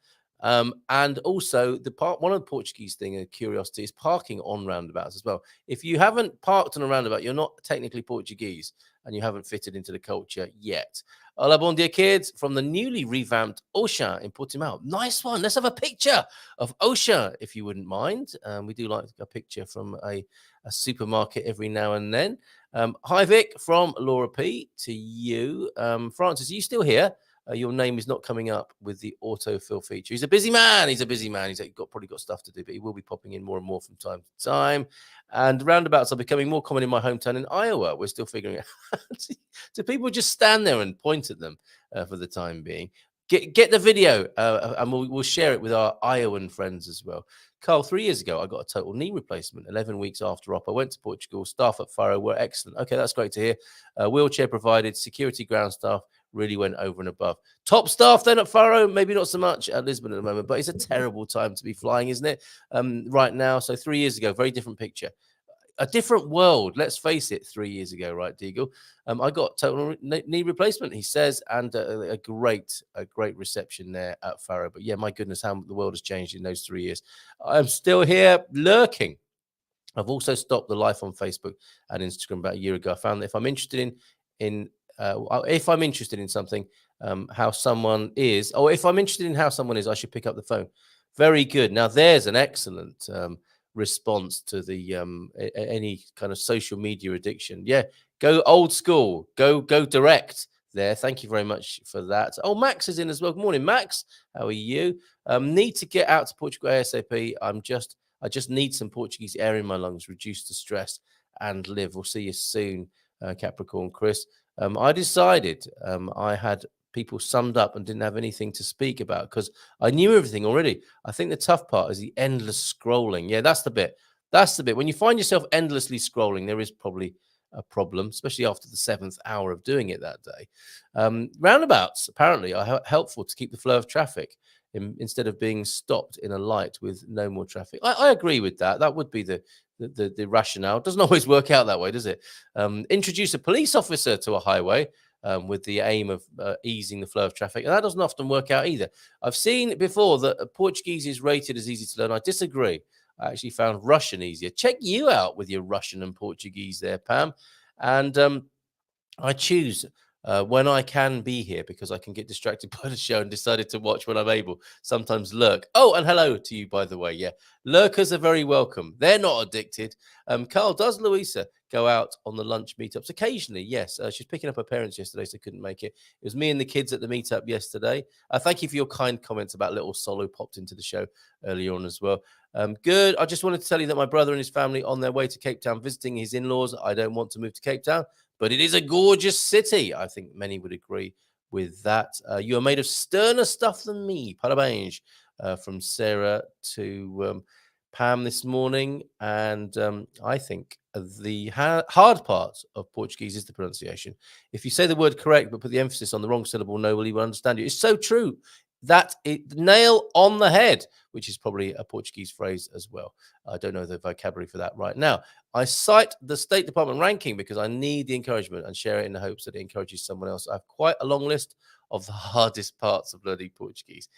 And also one of the Portuguese thing, a curiosity, is parking on roundabouts as well. If you haven't parked on a roundabout, you're not technically Portuguese and you haven't fitted into the culture yet. Hola, bon dia, kids, from the newly revamped Ocean in Portimao. Nice one. Let's have a picture of Ocean, if you wouldn't mind. We do like a picture from a supermarket every now and then. Hi, Vic, from Laura P. to you. Francis, are you still here? Your name is not coming up with the autofill feature. He's a busy man. He's probably got stuff to do, but he will be popping in more and more from time to time. And roundabouts are becoming more common in my hometown in Iowa. We're still figuring out. Do people just stand there and point at them for the time being? Get the video, and we'll share it with our Iowan friends as well. Carl, 3 years ago, I got a total knee replacement. 11 weeks after op, I went to Portugal. Staff at Faro were excellent. Okay, that's great to hear. Wheelchair provided. Security ground staff really went over and above. Top staff then at Faro, maybe not so much at Lisbon at the moment, but it's a terrible time to be flying, isn't it? Right now. So 3 years ago, very different picture. A different world, let's face it, 3 years ago, right, Deagle? I got total knee replacement, he says, and a great reception there at Faro. But yeah, my goodness, how the world has changed in those 3 years. I'm still here lurking. I've also stopped the life on Facebook and Instagram about a year ago. I found that if I'm interested in something, how someone is, or if I'm interested in how someone is, I should pick up the phone. Very good. Now, there's an excellent response to the any kind of social media addiction. Yeah, go old school, go direct there. Thank you very much for that. Oh, Max is in as well. Good morning, Max. How are you? Need to get out to Portugal ASAP. I just need some Portuguese air in my lungs, reduce the stress, and live. We'll see you soon, Capricorn Chris. I decided I had people summed up and didn't have anything to speak about because I knew everything already. I think the tough part is the endless scrolling. Yeah, that's the bit. That's the bit. When you find yourself endlessly scrolling, there is probably a problem, especially after the 7th hour of doing it that day. Roundabouts apparently are helpful to keep the flow of traffic instead of being stopped in a light with no more traffic. I agree with that. That would be the rationale. It doesn't always work out that way, does it? Introduce a police officer to a highway with the aim of easing the flow of traffic. And that doesn't often work out either. I've seen before that Portuguese is rated as easy to learn. I disagree. I actually found Russian easier. Check you out with your Russian and Portuguese there, Pam. And I choose when I can be here because I can get distracted by the show and decided to watch when I'm able. Sometimes lurk. Oh, and hello to you, by the way. Yeah, lurkers are very welcome. They're not addicted. Carl, does Louisa go out on the lunch meetups? Occasionally, yes. She's picking up her parents yesterday, so couldn't make it. It was me and the kids at the meetup yesterday. Thank you for your kind comments about little Solo popped into the show earlier on as well. Good. I just wanted to tell you that my brother and his family on their way to Cape Town visiting his in-laws. I don't want to move to Cape Town, but it is a gorgeous city. I think many would agree with that. You are made of sterner stuff than me. Parabéns from Sarah to Pam this morning. And I think the hard part of Portuguese is the pronunciation. If you say the word correct, but put the emphasis on the wrong syllable, nobody will understand you. It's so true. That nail on the head, which is probably a Portuguese phrase as well. I don't know the vocabulary for that right now. I cite the State Department ranking because I need the encouragement and share it in the hopes that it encourages someone else. I have quite a long list of the hardest parts of learning Portuguese.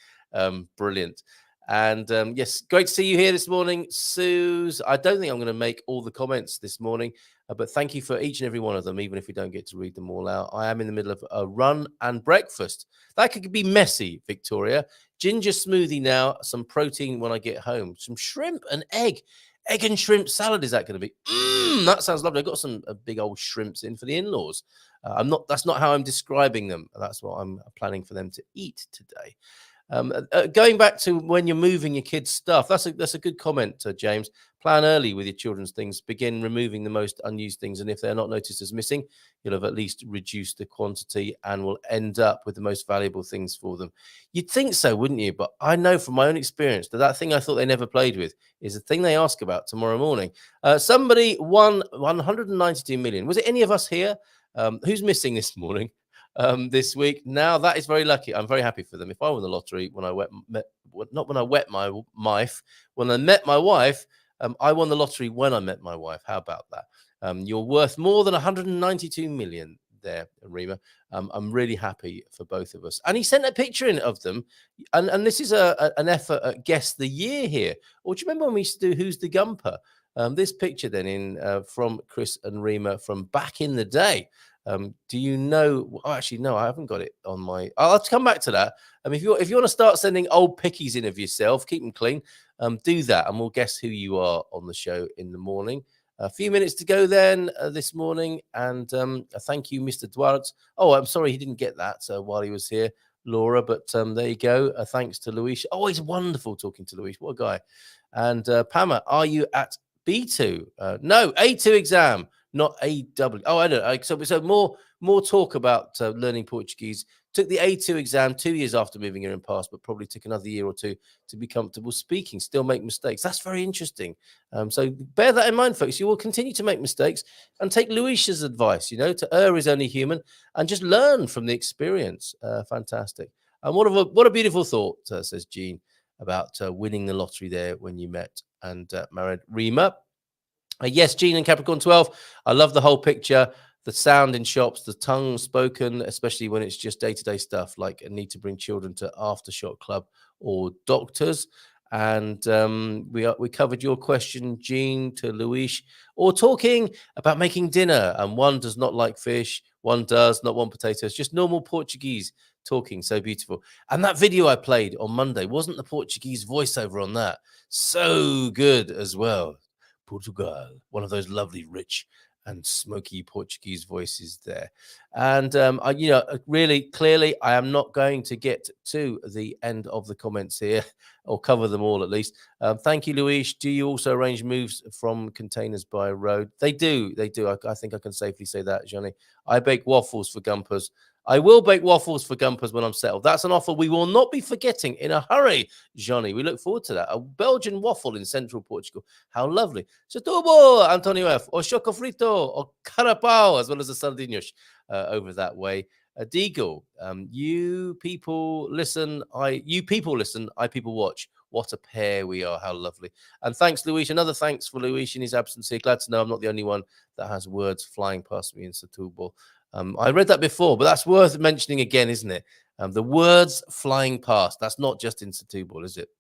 Brilliant. And yes, great to see you here this morning, Suze. I don't think I'm going to make all the comments this morning, but thank you for each and every one of them, even if we don't get to read them all out. I am in the middle of a run and breakfast. That could be messy, Victoria. Ginger smoothie now, some protein when I get home, some shrimp and egg. Egg and shrimp salad, is that going to be? That sounds lovely. I've got some big old shrimps in for the in-laws. That's not how I'm describing them. That's what I'm planning for them to eat today. Going back to when you're moving your kids' stuff, that's a good comment, James. Plan early with your children's things. Begin removing the most unused things, and if they're not noticed as missing, you'll have at least reduced the quantity and will end up with the most valuable things for them. You'd think so, wouldn't you? But I know from my own experience that thing I thought they never played with is the thing they ask about tomorrow morning. Somebody won 192 million. Was it any of us here? Who's missing this morning? This week. Now that is very lucky. I'm very happy for them. If I won the lottery when I met my wife, I won the lottery when I met my wife. How about that? You're worth more than 192 million there, Rima. I'm really happy for both of us. And he sent a picture in of them. And this is an effort at Guess the Year here. Or do you remember when we used to do Who's the Gumper? This picture then in from Chris and Rima from back in the day. Do you know? Oh, actually, no, I haven't got it on my. I'll have to come back to that. If you want to start sending old pickies in of yourself, keep them clean. Do that, and we'll guess who you are on the show in the morning. A few minutes to go then this morning, and thank you, Mr. Duarte. Oh, I'm sorry he didn't get that while he was here, Laura. But there you go. Thanks to Luis. Always wonderful talking to Luis. What a guy. And Pama, are you at B2? No, A2 exam. Not AW. Oh, I know. So more talk about learning Portuguese. Took the A2 exam 2 years after moving here and passed, but probably took another year or two to be comfortable speaking. Still make mistakes. That's very interesting. So bear that in mind, folks. You will continue to make mistakes and take Luis's advice. To err is only human, and just learn from the experience. Fantastic. And what a beautiful thought, says Jean, about winning the lottery there when you met and married Rima. Yes, Jean and Capricorn 12. I love the whole picture, the sound in shops, the tongue spoken, especially when it's just day-to-day stuff like a need to bring children to Aftershock Club or doctors. And we covered your question, Jean, to Luis, or talking about making dinner. And one does not like fish, one does not want potatoes, just normal Portuguese talking. So beautiful. And that video I played on Monday, wasn't the Portuguese voiceover on that so good as well? Portugal, one of those lovely, rich and smoky Portuguese voices there. And really clearly, I am not going to get to the end of the comments here, or cover them all at least. Thank you, Luis. Do you also arrange moves from containers by road? They do. I think I can safely say that, Johnny. I bake waffles for Gumpers. I will bake waffles for Gumpers when I'm settled. That's an offer we will not be forgetting in a hurry, Johnny. We look forward to that. A Belgian waffle in central Portugal. How lovely. Setúbal, Antonio F. Or choco frito, or carapau, as well as the sardinhas over that way. Deagle, you people listen, I people watch. What a pair we are. How lovely. And thanks, Luis. Another thanks for Luis in his absence here. Glad to know I'm not the only one that has words flying past me in Setúbal. I read that before, but that's worth mentioning again, isn't it? The words flying past. That's not just in Setúbal, is it?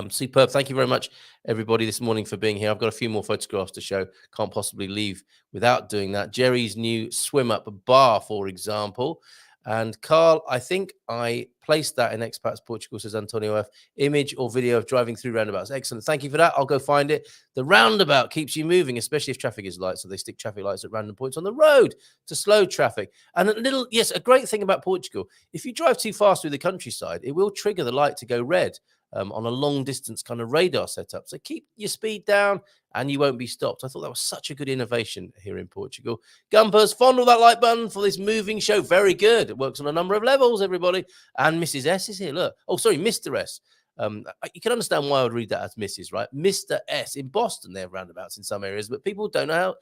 Superb. Thank you very much, everybody, this morning for being here. I've got a few more photographs to show. Can't possibly leave without doing that. Jerry's new swim up bar, for example. And Carl, I think I placed that in Expats Portugal, says Antonio F. Image or video of driving through roundabouts. Excellent. Thank you for that. I'll go find it. The roundabout keeps you moving, especially if traffic is light. So they stick traffic lights at random points on the road to slow traffic. And a great thing about Portugal, if you drive too fast through the countryside, it will trigger the light to go red. On a long distance kind of radar setup. So keep your speed down and you won't be stopped. I thought that was such a good innovation here in Portugal. Gumpers, fondle that like button for this moving show. Very good. It works on a number of levels, everybody. And Mrs. S is here. Look. Oh, sorry, Mr. S. You can understand why I would read that as Mrs., right? Mr. S. In Boston, they have roundabouts in some areas, but people don't know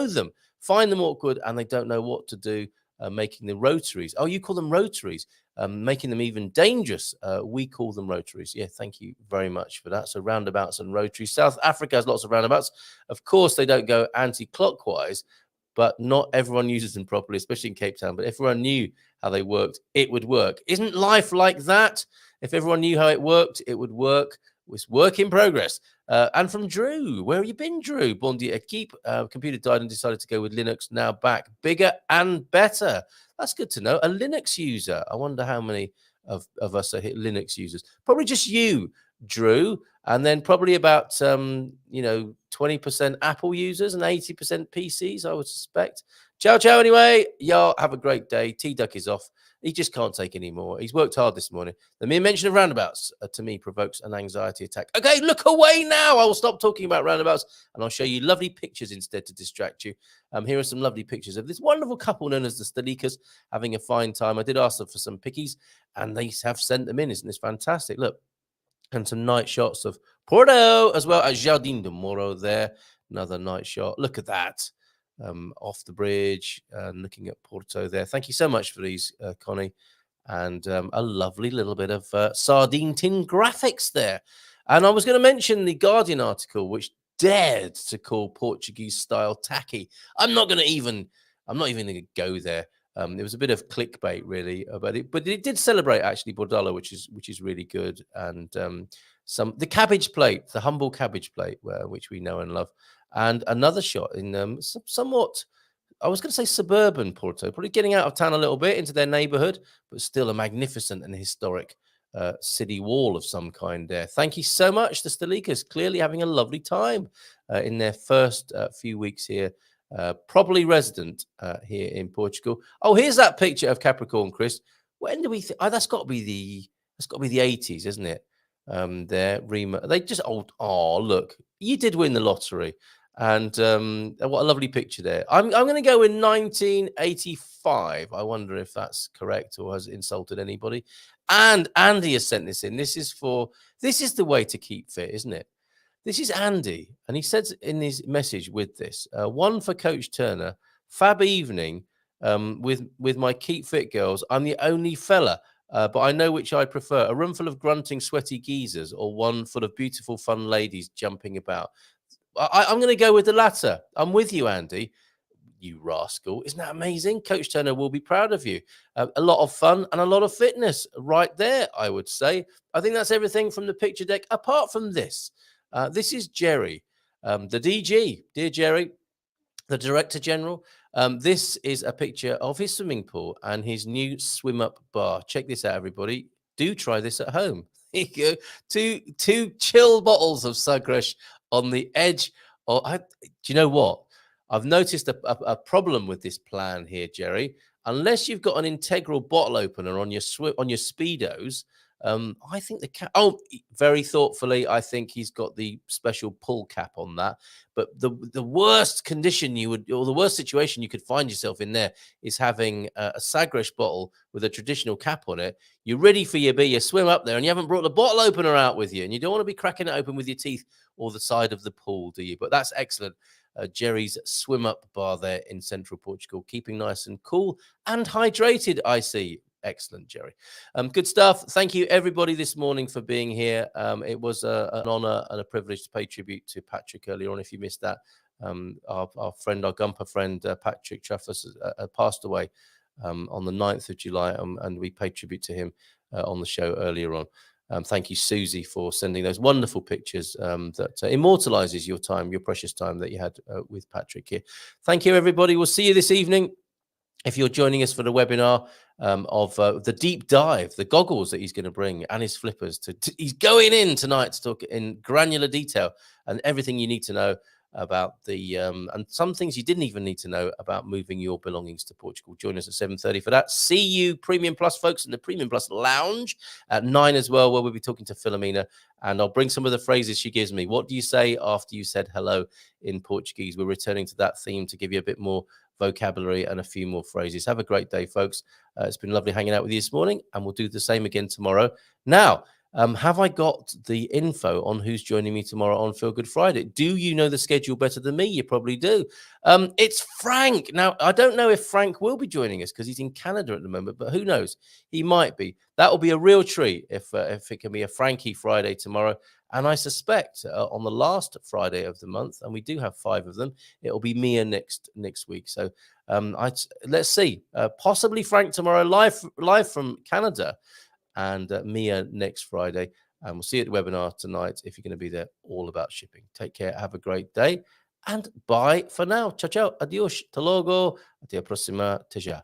them, find them awkward, and they don't know what to do. Making the rotaries. Oh, you call them rotaries, making them even dangerous. We call them rotaries. Yeah, thank you very much for that. So roundabouts and rotaries. South Africa has lots of roundabouts. Of course, they don't go anti-clockwise, but not everyone uses them properly, especially in Cape Town. But if everyone knew how they worked, it would work. Isn't life like that? If everyone knew how it worked, it would work. It's work in progress. And from Drew, where have you been, Drew? Bon dia, keep. Computer died and decided to go with Linux. Now back, bigger and better. That's good to know. A Linux user. I wonder how many of us are Linux users. Probably just you, Drew, and then probably about 20% Apple users and 80% PCs, I would suspect. Ciao, ciao. Anyway, y'all have a great day. T-Duck is off. He just can't take any more. He's worked hard this morning. The mere mention of roundabouts to me provokes an anxiety attack. Okay, look away now. I will stop talking about roundabouts and I'll show you lovely pictures instead to distract you. Here are some lovely pictures of this wonderful couple known as the Stalikas having a fine time. I did ask them for some pickies and they have sent them in. Isn't this fantastic? Look. And some night shots of Porto as well as Jardim de Moro there. Another night shot. Look at that. Off the bridge and looking at Porto there. Thank you so much for these, Connie. And a lovely little bit of sardine tin graphics there. And I was going to mention the Guardian article, which dared to call Portuguese style tacky. I'm not even going to go there. It was a bit of clickbait, really, but it did celebrate actually Bordalo, which is really good, and the cabbage plate, the humble cabbage plate, which we know and love, and another shot in somewhat, I was going to say suburban Porto, probably getting out of town a little bit into their neighbourhood, but still a magnificent and historic city wall of some kind there. Thank you so much, the Stalikas, clearly having a lovely time in their first few weeks here. Properly resident here in Portugal. Oh, here's that picture of Capricorn, Chris. When do we think? Oh, that's got to be the 80s, isn't it? There, Rima. They just look, you did win the lottery, and what a lovely picture there. I'm going to go in 1985. I wonder if that's correct or has it insulted anybody. And Andy has sent this in. This is the way to keep fit, isn't it? This is Andy, and he says in his message with this, one for Coach Turner, fab evening with my Keep Fit girls. I'm the only fella, but I know which I prefer, a room full of grunting, sweaty geezers or one full of beautiful, fun ladies jumping about. I'm going to go with the latter. I'm with you, Andy. you rascal. Isn't that amazing? Coach Turner will be proud of you. A lot of fun and a lot of fitness right there, I would say. I think that's everything from the picture deck. Apart from this, this is Jerry, the DG. Dear Jerry, the Director General. This is a picture of his swimming pool and his new swim up bar. Check this out, everybody. Do try this at home. Here you go. Two chill bottles of Sagres on the edge. Do you know what? I've noticed a problem with this plan here, Jerry. Unless you've got an integral bottle opener on your speedos, I think the cap. Oh, very thoughtfully, I think he's got the special pull cap on that. But the worst condition or the worst situation you could find yourself in there is having a Sagres bottle with a traditional cap on it. You're ready for your beer, you swim up there, and you haven't brought the bottle opener out with you, and you don't want to be cracking it open with your teeth or the side of the pool, do you? But that's excellent. Jerry's swim up bar there in central Portugal, keeping nice and cool and hydrated, I see. Excellent, Jerry. Good stuff. Thank you, everybody, this morning for being here. It was an honor and a privilege to pay tribute to Patrick earlier on. If you missed that, our friend, our Gumper friend, Patrick Truffus, passed away on the 9th of July, and we paid tribute to him on the show earlier on. Thank you, Susie, for sending those wonderful pictures that immortalizes your time, your precious time that you had with Patrick here. Thank you, everybody. We'll see you this evening. If you're joining us for the webinar of the deep dive, the goggles that he's going to bring and his flippers, he's going in tonight to talk in granular detail and everything you need to know about and some things you didn't even need to know about moving your belongings to Portugal. Join us at 7:30 for that. See you Premium Plus folks in the Premium Plus Lounge at 9 as well, where we'll be talking to Philomena, and I'll bring some of the phrases she gives me. What do you say after you said hello in Portuguese? We're returning to that theme to give you a bit more vocabulary and a few more phrases. Have a great day, folks. It's been lovely hanging out with you this morning, and we'll do the same again tomorrow. Now, have I got the info on who's joining me tomorrow on Feel Good Friday? Do you know the schedule better than me? You probably do. It's Frank. Now, I don't know if Frank will be joining us because he's in Canada at the moment, but who knows? He might be. That will be a real treat if it can be a Frankie Friday tomorrow. And I suspect on the last Friday of the month, and we do have 5 of them, it'll be Mia next week. So let's see. Possibly Frank tomorrow, live from Canada, and Mia next Friday. And we'll see you at the webinar tonight if you're going to be there, all about shipping. Take care. Have a great day. And bye for now. Ciao, ciao. Adios. Hasta luego. Até a próxima. Até já.